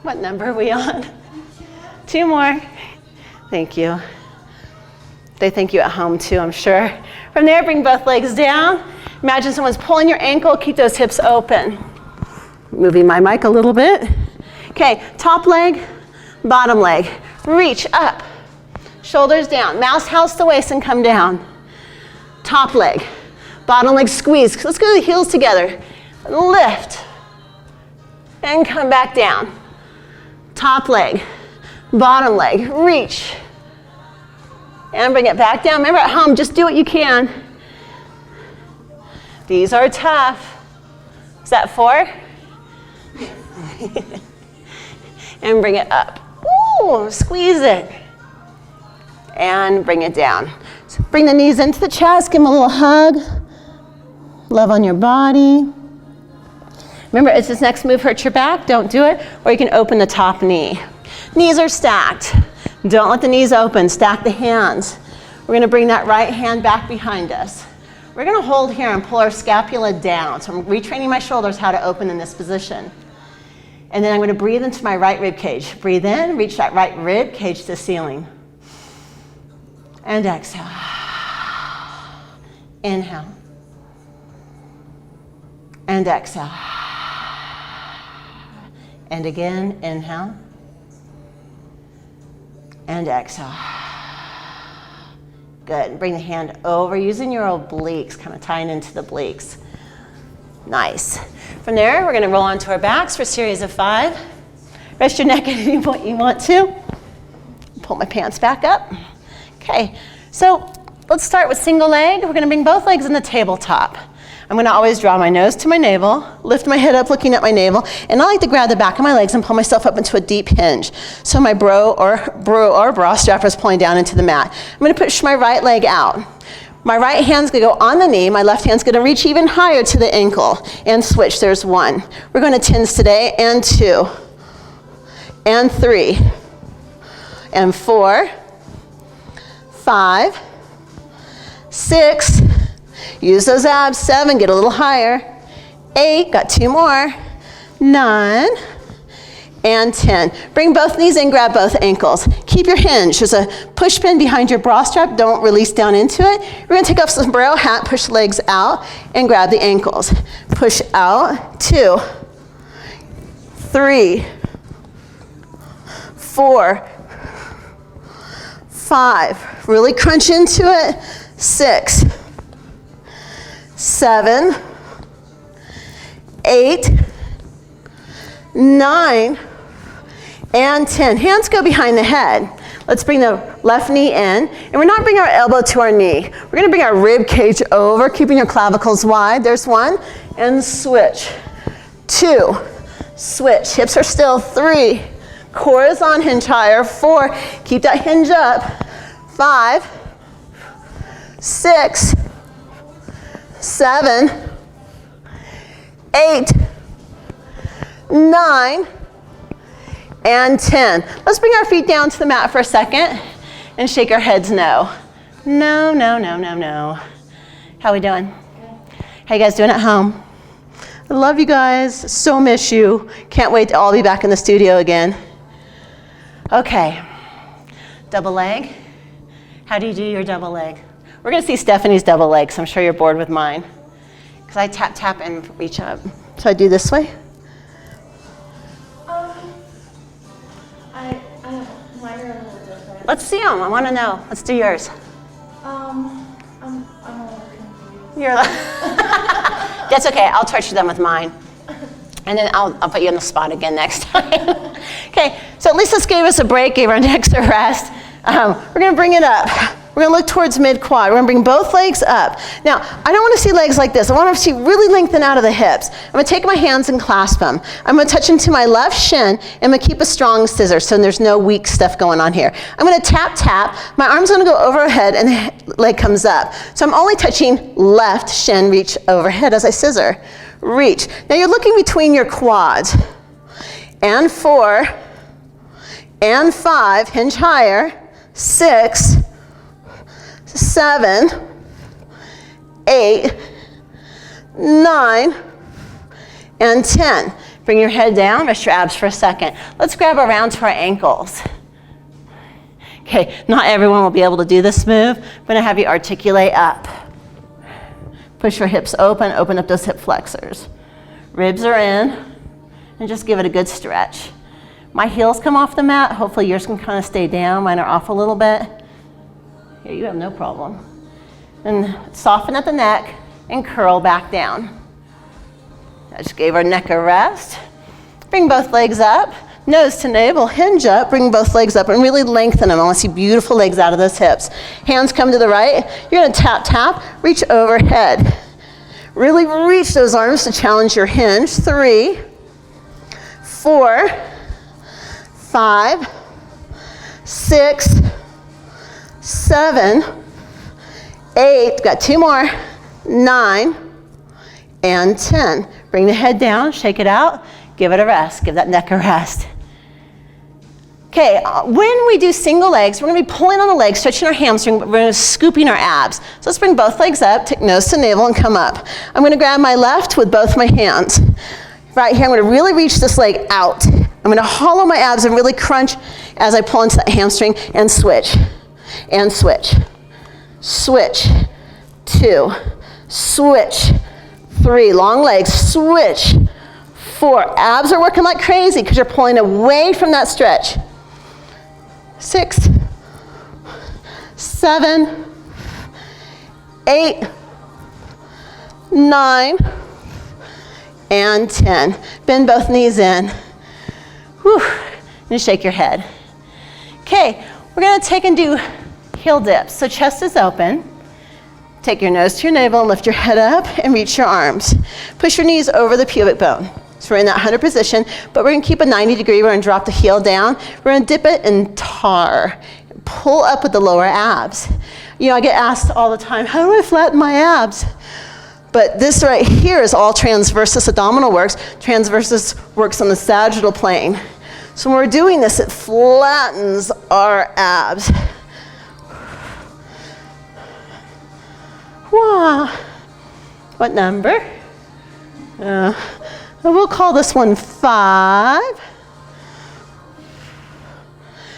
What number are we on? 2 more. Thank you. They thank you at home too, I'm sure. From there, bring both legs down. Imagine someone's pulling your ankle. Keep those hips open. Moving my mic a little bit. Okay, top leg, bottom leg. Reach up. Shoulders down. Mouse house the waist and come down. Top leg, bottom leg squeeze. Let's go to the heels together. Lift. And come back down. Top leg. Bottom leg, reach. And bring it back down. Remember at home, just do what you can. These are tough. Is that 4? And bring it up. Ooh, squeeze it. And bring it down. So bring the knees into the chest, give them a little hug. Love on your body. Remember, as this next move hurts your back, don't do it. Or you can open the top knee. Knees are stacked. Don't let the knees open. Stack the hands. We're going to bring that right hand back behind us. We're We're gonna hold here and pull our scapula down. So I'm retraining my shoulders how to open in this position. And then I'm gonna breathe into my right rib cage. Breathe in, reach that right rib cage to the ceiling. And exhale. Inhale. And exhale. And again, inhale. And exhale. Good. Bring the hand over using your obliques, kind of tying into the obliques. Nice. From there, we're going to roll onto our backs for a series of 5. Rest your neck at any point you want to. Pull my pants back up. Okay, so let's start with single leg. We're going to bring both legs in the tabletop. I'm going to always draw my nose to my navel, lift my head up looking at my navel, and I like to grab the back of my legs and pull myself up into a deep hinge. So my bra strap is pulling down into the mat. I'm going to push my right leg out. My right hand's going to go on the knee. My left hand's going to reach even higher to the ankle and switch. There's 1. We're going to tens today, and 2, and 3, and 4, 5, 6, use those abs, 7, get a little higher, 8, got 2 more, 9, and 10. Bring both knees in, grab both ankles. Keep your hinge. There's a push pin behind your bra strap. Don't release down into it. We're going to take off sombrero hat, push legs out, and grab the ankles. Push out, 2, 3, 4, 5. Really crunch into it. 6, 7, 8, 9, and 10. Hands go behind the head. Let's bring the left knee in, and we're not bringing our elbow to our knee. We're going to bring our rib cage over, keeping your clavicles wide. There's 1, and switch. 2, switch. Hips are still. 3, core is on, hinge higher. 4, keep that hinge up. 5, 6, 7, 8, 9, and 10. Let's bring our feet down to the mat for a second and shake our heads no. No, no, no, no, no. How we doing? How you guys doing at home? I love you guys. So miss you. Can't wait to all be back in the studio again. Okay. Double leg. How do you do your double leg? We're going to see Stephanie's double leg, so I'm sure you're bored with mine. Because I tap, tap, and reach up. So I do this way? Mine are a little different. Let's see them. I want to know. Let's do yours. I'm a little confused. You're like That's okay. I'll torture them with mine. And then I'll put you on the spot again next time. Okay, so at least this gave us a break, gave our necks a rest. We're going to bring it up. We're going to look towards mid-quad. We're going to bring both legs up. Now, I don't want to see legs like this. I want to see really lengthen out of the hips. I'm going to take my hands and clasp them. I'm going to touch into my left shin, and I'm going to keep a strong scissor so there's no weak stuff going on here. I'm going to tap, tap. My arm's going to go overhead, and the leg comes up. So I'm only touching left shin, reach overhead as I scissor. Reach. Now you're looking between your quads. And 4, and 5, hinge higher. 6, 7, 8, 9, and 10. Bring your head down, rest your abs for a second. Let's grab around to our ankles. Okay, not everyone will be able to do this move. I'm going to have you articulate up. Push your hips open, open up those hip flexors. Ribs are in, and just give it a good stretch. My heels come off the mat. Hopefully yours can kind of stay down. Mine are off a little bit. Here, you have no problem. And soften at the neck and curl back down. I just gave our neck a rest. Bring both legs up, nose to navel, hinge up, bring both legs up and really lengthen them. I want to see beautiful legs out of those hips. Hands come to the right. You're going to tap, tap, reach overhead. Really reach those arms to challenge your hinge. 3, 4, 5, 6, 7, 8, got 2 more, 9, and 10. Bring the head down, shake it out, give it a rest, give that neck a rest. Okay, when we do single legs, we're gonna be pulling on the legs, stretching our hamstring, but we're gonna be scooping our abs. So let's bring both legs up, take nose to navel and come up. I'm gonna grab my left with both my hands. Right here, I'm gonna really reach this leg out. I'm gonna hollow my abs and really crunch as I pull into that hamstring and switch, and switch. Switch, 2, switch, 3, long legs, switch, 4, abs are working like crazy because you're pulling away from that stretch. 6, 7, 8, 9, and 10. Bend both knees in. Whew. And shake your head. Okay, we're gonna take and do heel dips. So chest is open. Take your nose to your navel and lift your head up and reach your arms. Push your knees over the pubic bone. So we're in that 100 position, but we're gonna keep a 90 degree. We're gonna drop the heel down. We're gonna dip it and tar. Pull up with the lower abs. You know, I get asked all the time, how do I flatten my abs? But this right here is all transversus abdominal works. Transversus works on the sagittal plane. So when we're doing this, it flattens our abs. Wow. What number? We'll call this one 5.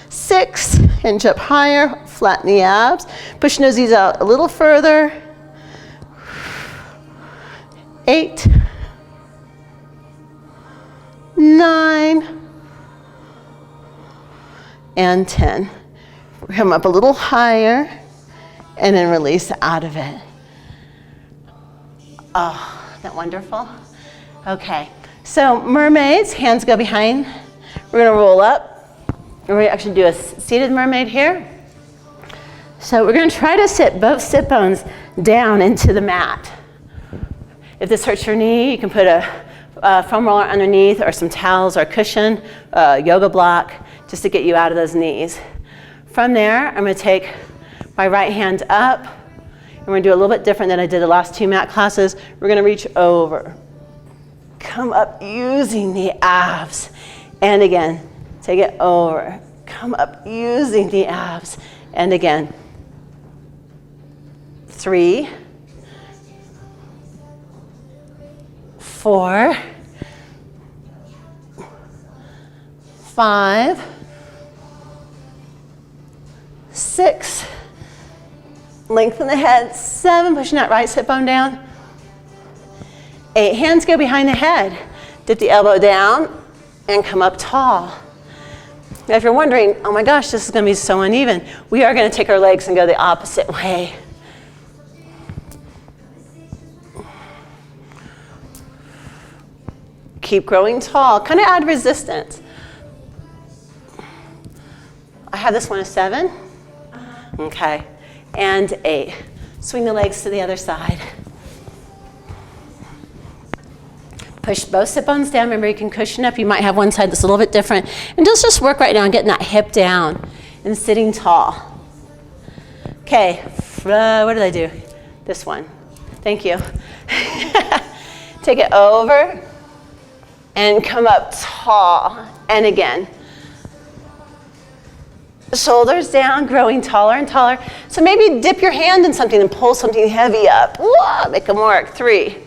6, hinge up higher, flatten the abs. Push noses out a little further. 8, 9, and 10. Come up a little higher and then release out of it. Oh, isn't that wonderful? Okay, so mermaids, hands go behind. We're gonna roll up. We're gonna actually do a seated mermaid here. So we're gonna try to sit both sit bones down into the mat. If this hurts your knee, you can put a foam roller underneath or some towels or a cushion, yoga block, just to get you out of those knees. From there, I'm gonna take my right hand up, and we're gonna do a little bit different than I did the last 2 mat classes. We're gonna reach over. Come up using the abs. And again, take it over. Come up using the abs. And again. 3, 4, 5, 6, lengthen the head, 7, pushing that right sit bone down, 8, hands go behind the head, dip the elbow down and come up tall. Now if you're wondering, oh my gosh, this is going to be so uneven, we are going to take our legs and go the opposite way. Keep growing tall, kind of add resistance. I have this one as 7. Okay, and 8. Swing the legs to the other side. Push both sit bones down. Remember, you can cushion up. You might have one side that's a little bit different. And just work right now on getting that hip down and sitting tall. Okay, what did I do? This one. Thank you. Take it over and come up tall. And again. Shoulders down, growing taller and taller. So maybe dip your hand in something and pull something heavy up. Whoa, make them work. 3.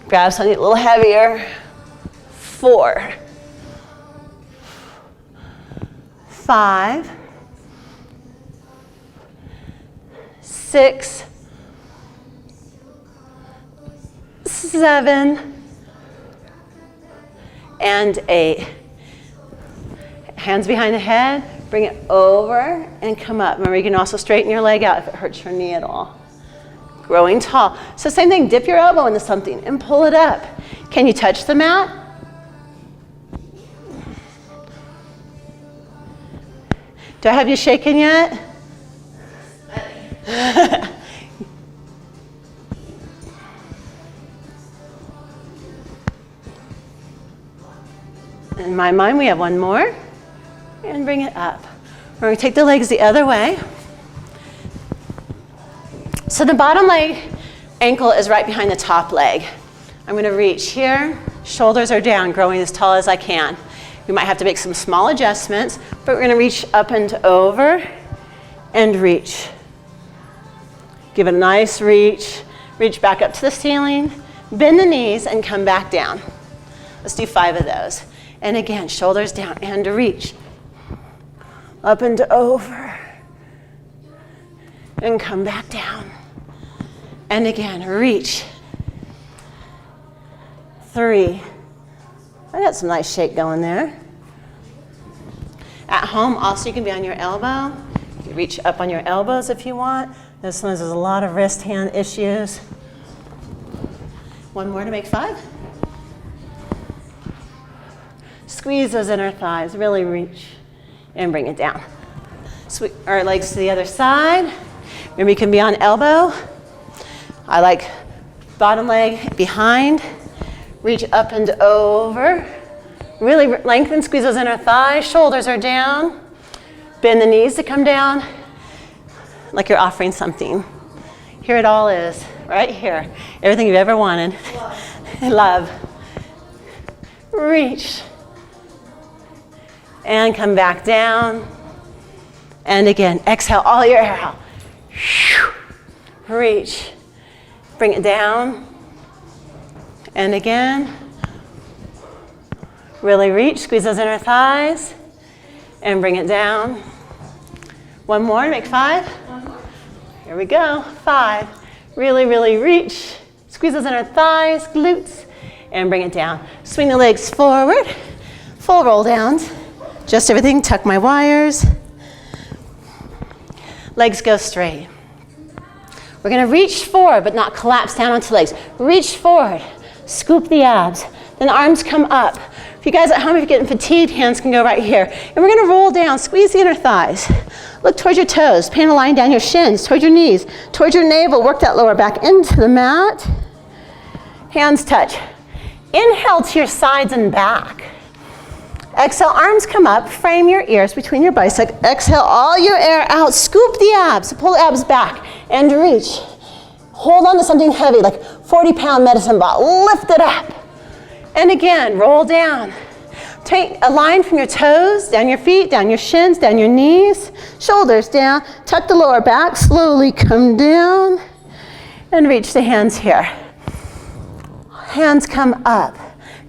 Grab something a little heavier. 4. 5. 6. 7. And 8. Hands behind the head. Bring it over and come up. Remember, you can also straighten your leg out if it hurts your knee at all. Growing tall. So same thing, dip your elbow into something and pull it up. Can you touch the mat? Do I have you shaking yet? In my mind, we have one more. And bring it up. We're going to take the legs the other way. So the bottom leg ankle is right behind the top leg. I'm going to reach here. Shoulders are down, growing as tall as I can. We might have to make some small adjustments, but we're gonna reach up and over and reach. Give it a nice reach. Reach back up to the ceiling, bend the knees, and come back down. Let's do 5 of those. And again, shoulders down and reach. Up and over. And come back down. And again, reach. 3. I got some nice shake going there. At home, also you can be on your elbow. You can reach up on your elbows if you want. Sometimes there's a lot of wrist hand issues. 1 more to make 5. Squeeze those inner thighs, really reach and bring it down. Sweep our legs to the other side. Remember, you can be on elbow. I like bottom leg behind. Reach up and over. Really lengthen, squeeze those inner thighs. Shoulders are down. Bend the knees to come down like you're offering something. Here it all is, right here. Everything you've ever wanted. Love. Reach. And come back down. And again, exhale all your air out. Reach. Bring it down. And again. Really reach, squeeze those inner thighs. And bring it down. 1 more to make 5. Here we go, 5. Really, really reach. Squeeze those inner thighs, glutes, and bring it down. Swing the legs forward, full roll downs. Just everything, tuck my wires. Legs go straight. We're gonna reach forward, but not collapse down onto legs. Reach forward, scoop the abs. Then arms come up. If you guys at home, if you're getting fatigued, hands can go right here. And we're gonna roll down, squeeze the inner thighs. Look towards your toes, paint a line down your shins, towards your knees, towards your navel. Work that lower back into the mat. Hands touch. Inhale to your sides and back. Exhale, arms come up, frame your ears between your biceps. Exhale, all your air out, scoop the abs, pull the abs back and reach. Hold on to something heavy, like 40-pound medicine ball. Lift it up. And again, roll down. Take a line from your toes, down your feet, down your shins, down your knees, shoulders down. Tuck the lower back, slowly come down and reach the hands here. Hands come up.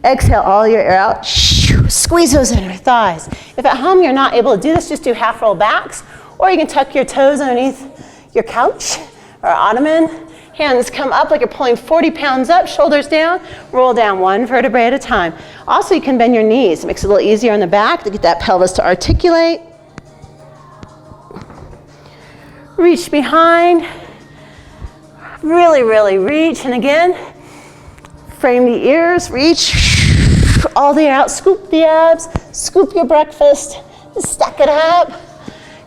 Exhale all your air out. Squeeze those inner thighs. If at home you're not able to do this, just do half roll backs, or you can tuck your toes underneath your couch or ottoman. Hands come up like you're pulling 40 pounds up, shoulders down, roll down 1 vertebrae at a time. Also, you can bend your knees. It makes it a little easier on the back to get that pelvis to articulate. Reach behind. Really, really reach. And again, frame the ears, reach. All the air out, scoop the abs, scoop your breakfast, stack it up.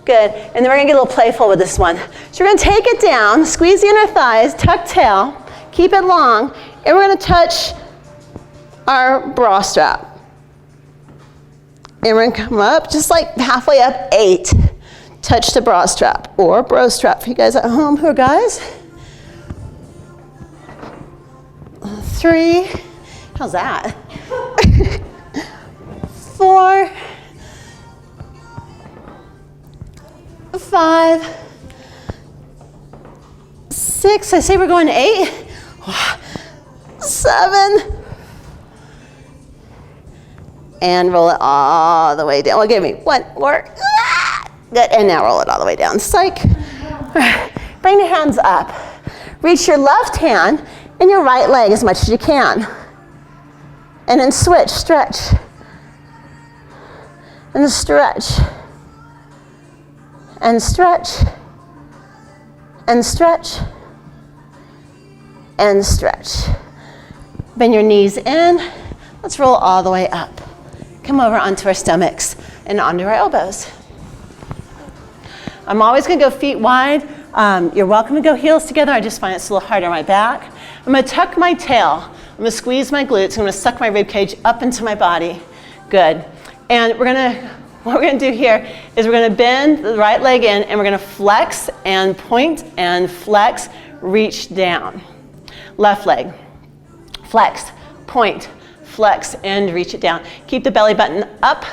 Good, and then we're gonna get a little playful with this one. So we're gonna take it down, squeeze the inner thighs, tuck tail, keep it long, and we're gonna touch our bra strap. And we're gonna come up just like halfway up, 8. Touch the bra strap, or bro strap for you guys at home who are guys. 3, how's that? 4, 5, 6, I say we're going to 8, 7, and roll it all the way down. Well, give me 1 more. Good, and now roll it all the way down. Psych. Bring the hands up. Reach your left hand and your right leg as much as you can. And then switch, stretch. And stretch. And stretch. And stretch. And stretch. Bend your knees in. Let's roll all the way up. Come over onto our stomachs and onto our elbows. I'm always going to go feet wide. You're welcome to go heels together. I just find it's a little harder on my back. I'm going to tuck my tail. I'm going to squeeze my glutes. I'm going to suck my rib cage up into my body. Good. And what we're going to do here is we're going to bend the right leg in, and we're going to flex and point and flex, reach down. Left leg. Flex, point, flex, and reach it down. Keep the belly button up,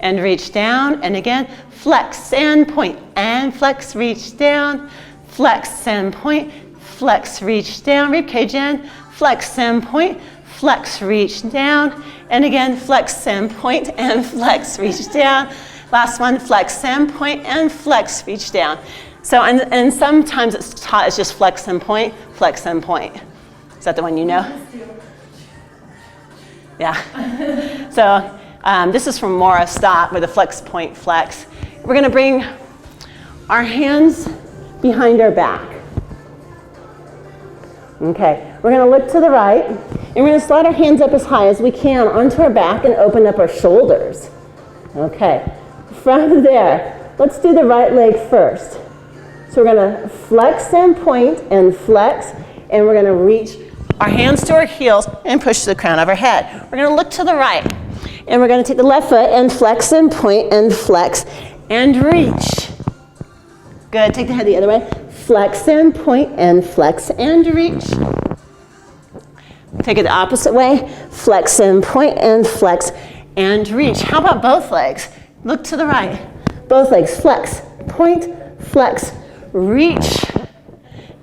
and reach down, and again, flex and point, and flex, reach down, flex and point, flex, reach down, ribcage in, flex and point, flex, reach down, and again, flex and point, and flex, reach down. Last one, flex and point, and flex, reach down. So, and sometimes it's taught as just flex and point, flex and point. Is that the one you know? Yeah. So this is from Mora Stott with a flex, point, flex. We're gonna bring our hands behind our back. Okay, we're gonna look to the right, and we're gonna slide our hands up as high as we can onto our back and open up our shoulders. Okay, from there, let's do the right leg first. So we're gonna flex and point and flex, and we're gonna reach our hands to our heels and push to the crown of our head. We're gonna look to the right, and we're gonna take the left foot and flex and point and flex and reach. Good, take the head the other way. Flex and point and flex and reach. Take it the opposite way. Flex and point and flex and reach. How about both legs? Look to the right. Both legs, flex, point, flex, reach.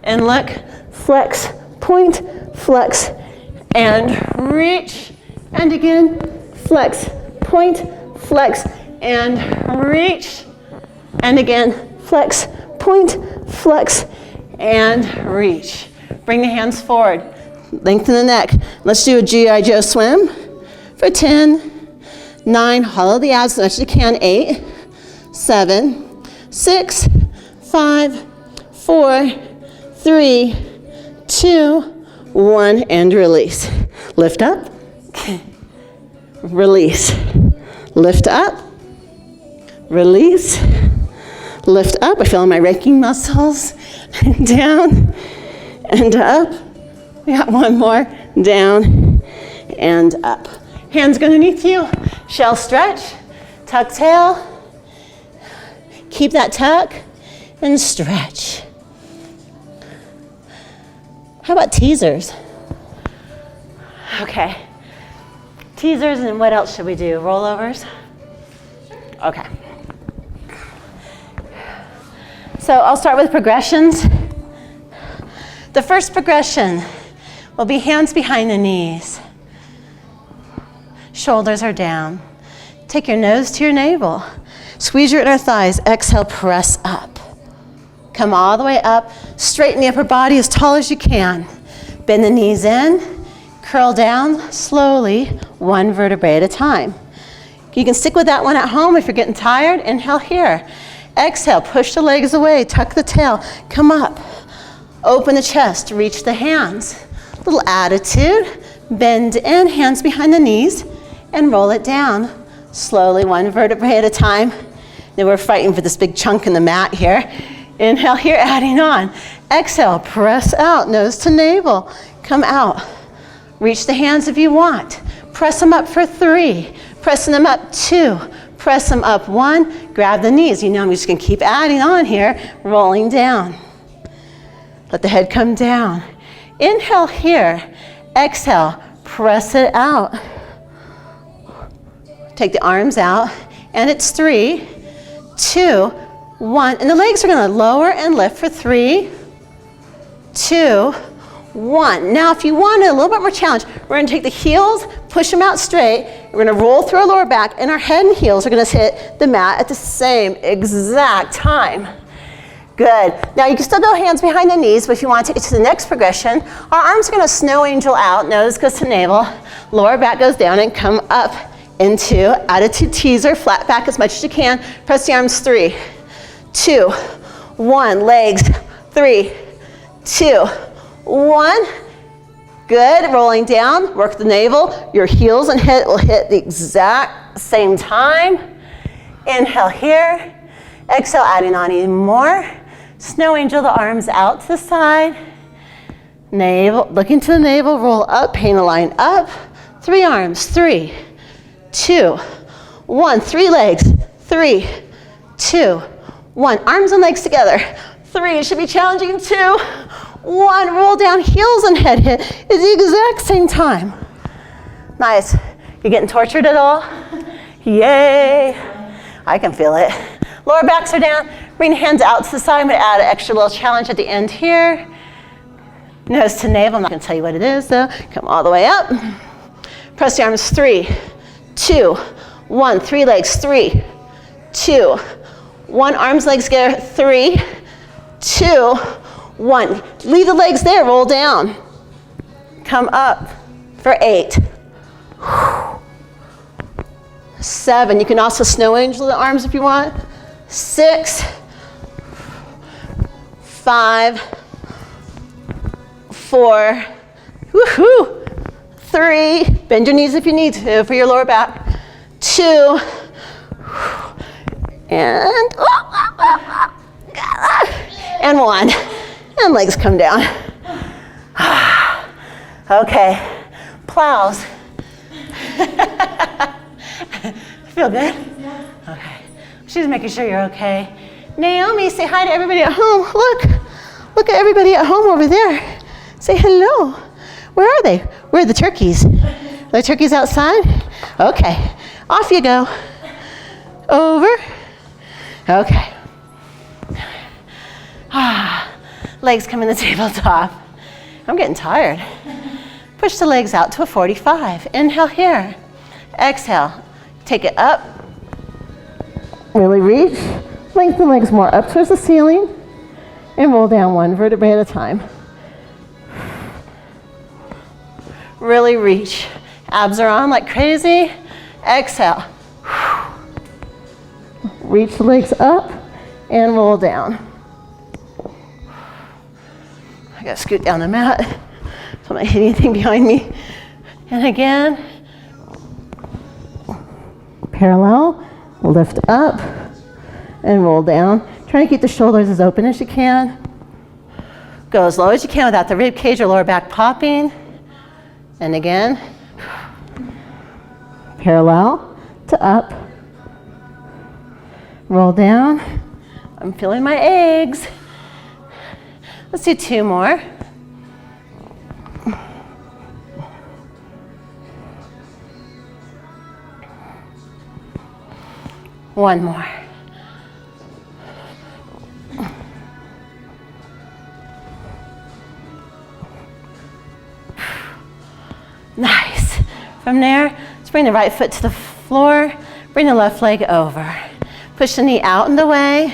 And look, flex, point, flex, and reach. And again, flex, point, flex, and reach. And again, flex, point, flex, and reach. Bring the hands forward. Lengthen the neck. Let's do a G.I. Joe swim for 10, 9, hollow the abs as much as you can, 8, 7, 6, 5, 4, 3, 2, 1, and release. Lift up, release. Lift up, release. Lift up, I feel my raking muscles. Down and up. We got one more. Down and up. Hands go underneath you. Shell stretch. Tuck tail. Keep that tuck and stretch. How about teasers? Okay. Teasers, and what else should we do? Rollovers? Okay. So I'll start with progressions. The first progression will be hands behind the knees. Shoulders are down. Take your nose to your navel. Squeeze your inner thighs. Exhale, press up. Come all the way up. Straighten the upper body as tall as you can. Bend the knees in. Curl down slowly, one vertebrae at a time. You can stick with that one at home if you're getting tired. Inhale here. Exhale, push the legs away, tuck the tail, come up. Open the chest, reach the hands. Little attitude, bend in, hands behind the knees, and roll it down. Slowly, one vertebrae at a time. Then we're fighting for this big chunk in the mat here. Inhale here, adding on. Exhale, press out, nose to navel. Come out. Reach the hands if you want. Press them up for 3. Pressing them up 2. Press them up 1, grab the knees. You know I'm just gonna keep adding on here, rolling down. Let the head come down. Inhale here, exhale, press it out. Take the arms out, and it's 3, 2, 1. And the legs are gonna lower and lift for 3, 2, 1. Now if you want a little bit more challenge, we're gonna take the heels, push them out straight. We're gonna roll through our lower back, and our head and heels are gonna hit the mat at the same exact time. Good. Now you can still go hands behind the knees, but if you want to take it to the next progression, our arms are gonna snow angel out, nose goes to navel, lower back goes down and come up into attitude teaser, flat back as much as you can. Press the arms, 3, 2, 1, legs, 3, 2, 1. Good, rolling down, work the navel. Your heels and head will hit the exact same time. Inhale here. Exhale, adding on even more. Snow angel, the arms out to the side. Navel, looking to the navel, roll up, paint a line up. 3 arms, 3, 2, 1. 3 legs, 3, 2, 1. Arms and legs together. 3, it should be challenging. 2, 1, roll down, heels and head hit at the exact same time. Nice. You getting tortured at all? Yay. I can feel it. Lower backs are down. Bring the hands out to the side. I'm going to add an extra little challenge at the end here. Nose to navel. I'm not going to tell you what it is, though. Come all the way up. Press the arms. 3, 2, 1. 3 legs. 3, 2, 1. Arms, legs together. 3, 2, 1. Leave the legs there. Roll down. Come up for 8. 7. You can also snow angel the arms if you want. 6, 5, 4, woohoo, 3, bend your knees if you need to for your lower back, 2, and 1, and legs come down. Okay, plows. Feel good? Okay. She's making sure you're okay. Naomi, say hi to everybody at home. Look at everybody at home over there. Say hello. Where are they? Where are the turkeys? Are the turkeys outside? Okay, off you go. Over. Okay. Legs come in the tabletop. I'm getting tired. Push the legs out to a 45. Inhale here. Exhale. Take it up. Really reach. Lengthen legs more up towards the ceiling. And roll down 1 vertebrae at a time. Really reach. Abs are on like crazy. Exhale. Reach the legs up and roll down. I gotta scoot down the mat so I'm not hitting anything behind me. And again. Parallel. Lift up and roll down. Try to keep the shoulders as open as you can. Go as low as you can without the rib cage or lower back popping. And again, parallel to up. Roll down. I'm feeling my eggs. Let's do 2 more. One more. Nice. From there, let's bring the right foot to the floor. Bring the left leg over. Push the knee out and away.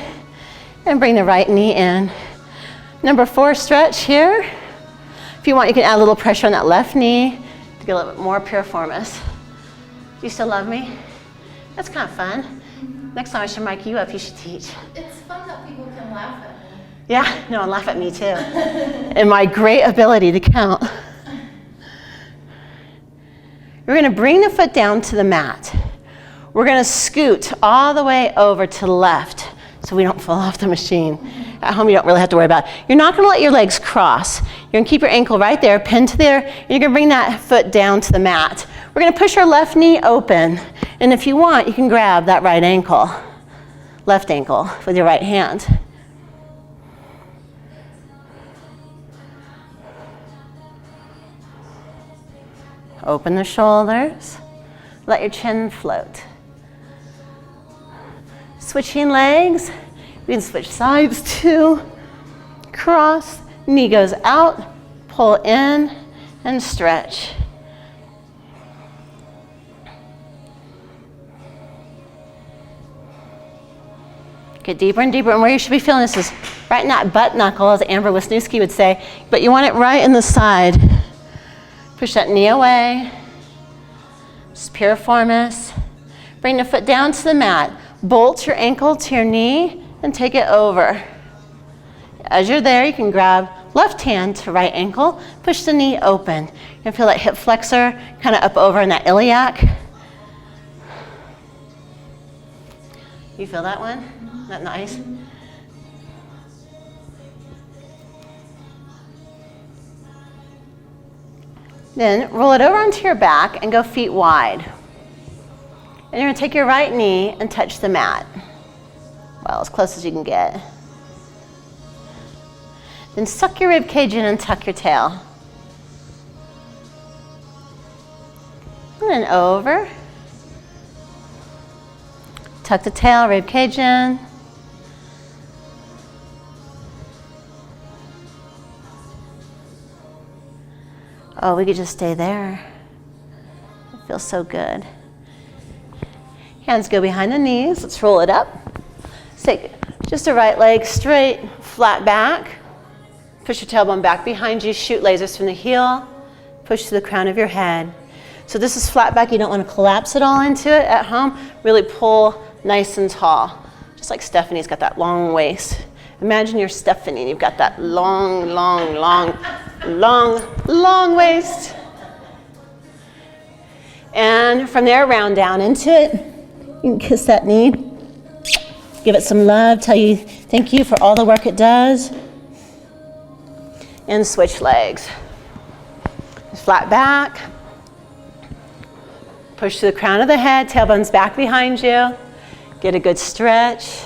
And bring the right knee in. Number 4 stretch here. If you want, you can add a little pressure on that left knee to get a little bit more piriformis. Do you still love me? That's kind of fun. Next time I should mic you up, you should teach. It's fun that people can laugh at me. Yeah, no, laugh at me too. And my great ability to count. We're gonna bring the foot down to the mat. We're gonna scoot all the way over to the left so we don't fall off the machine. At home, you don't really have to worry about it. You're not gonna let your legs cross. You're gonna keep your ankle right there, pinned to there. You're gonna bring that foot down to the mat. We're gonna push our left knee open. And if you want, you can grab that right ankle, left ankle with your right hand. Open the shoulders. Let your chin float. Switching legs. We can switch sides too. Cross, knee goes out, pull in, and stretch. Get deeper and deeper, and where you should be feeling this is right in that butt knuckle, as Amber Wisniewski would say, but you want it right in the side. Push that knee away. Just piriformis. Bring the foot down to the mat. Bolt your ankle to your knee and take it over. As you're there, you can grab left hand to right ankle, push the knee open. You're gonna feel that hip flexor kind of up over in that iliac. You feel that one? Isn't that nice? Then roll it over onto your back and go feet wide. And you're gonna take your right knee and touch the mat. Well, as close as you can get. Then suck your rib cage in and tuck your tail. and over. Tuck the tail, rib cage in. Oh, we could just stay there. It feels so good. Hands go behind the knees. Let's roll it up. Take just the right leg straight, flat back. Push your tailbone back behind you. Shoot lasers from the heel. Push to the crown of your head. So this is flat back. You don't want to collapse it all into it at home. Really pull nice and tall. Just like Stephanie's got that long waist. Imagine you're Stephanie and you've got that long, long, long, long, long waist. And from there, round down into it. You can kiss that knee. Give it some love. Tell you thank you for all the work it does. And switch legs. Flat back. Push to the crown of the head. Tailbone's back behind you. Get a good stretch.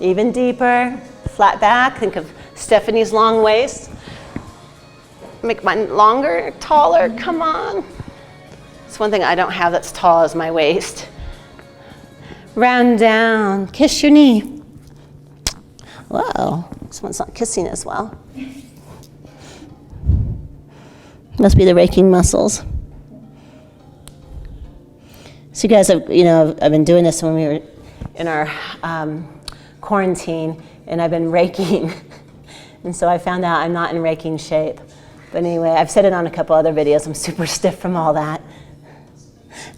Even deeper. Flat back. Think of Stephanie's long waist. Make mine longer, taller. Come on. It's one thing I don't have that's tall as my waist. Round down. Kiss your knee. Whoa, someone's not kissing as well. Must be the raking muscles. So you guys have, I've been doing this when we were in our quarantine, and I've been raking. And so I found out I'm not in raking shape. But anyway, I've said it on a couple other videos. I'm super stiff from all that.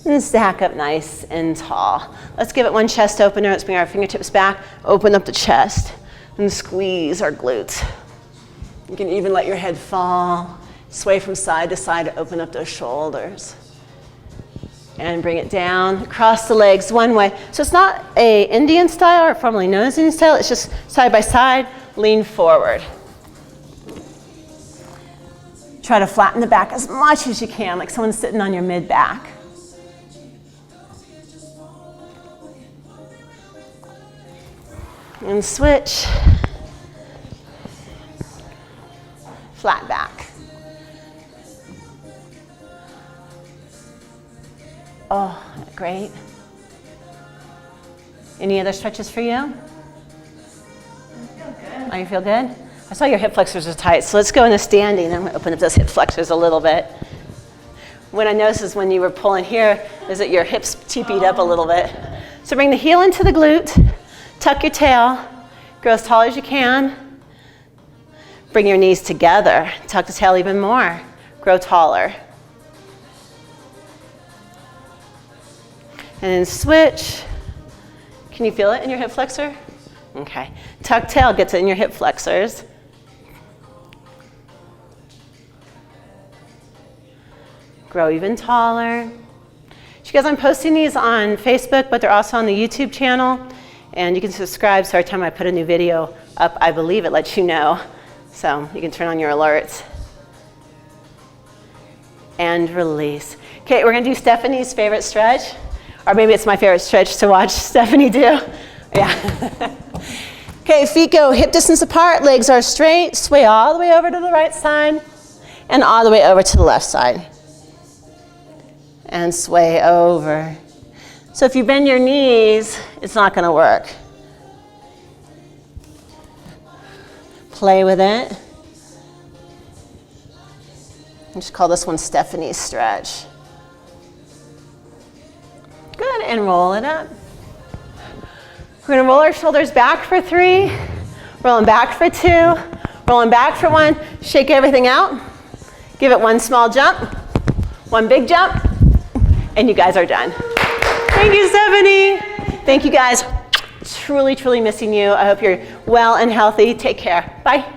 And stack up nice and tall. Let's give it one chest opener. Let's bring our fingertips back, open up the chest, and squeeze our glutes. You can even let your head fall, sway from side to side to open up those shoulders. And bring it down, cross the legs one way. So it's not a Indian style or formerly known as Indian style, it's just side by side, lean forward. Try to flatten the back as much as you can, like someone's sitting on your mid-back. And switch. Flat back. Oh, great. Any other stretches for you? I feel good. Oh, you feel good? I saw your hip flexors are tight, so let's go into standing. I'm going to open up those hip flexors a little bit. What I noticed is when you were pulling here, is that your hips teepeed up a little bit. So bring the heel into the glute, tuck your tail, grow as tall as you can. Bring your knees together, tuck the tail even more, grow taller. And then switch. Can you feel it in your hip flexor? Okay. Tuck tail gets it in your hip flexors. Grow even taller. You guys, I'm posting these on Facebook, but they're also on the YouTube channel. And you can subscribe so every time I put a new video up, I believe it lets you know. So you can turn on your alerts. And release. Okay, we're going to do Stephanie's favorite stretch. Or maybe it's my favorite stretch to watch Stephanie do. Yeah. Okay, feet go hip distance apart, legs are straight, sway all the way over to the right side, and all the way over to the left side. And sway over. So if you bend your knees, it's not going to work. Play with it. Just call this one Stephanie's stretch. Good, and roll it up. We're gonna roll our shoulders back for 3, rolling back for 2, rolling back for 1, shake everything out, give it one small jump, one big jump, and you guys are done. Thank you, Stephanie. Thank you guys. Truly, truly missing you. I hope you're well and healthy. Take care. Bye.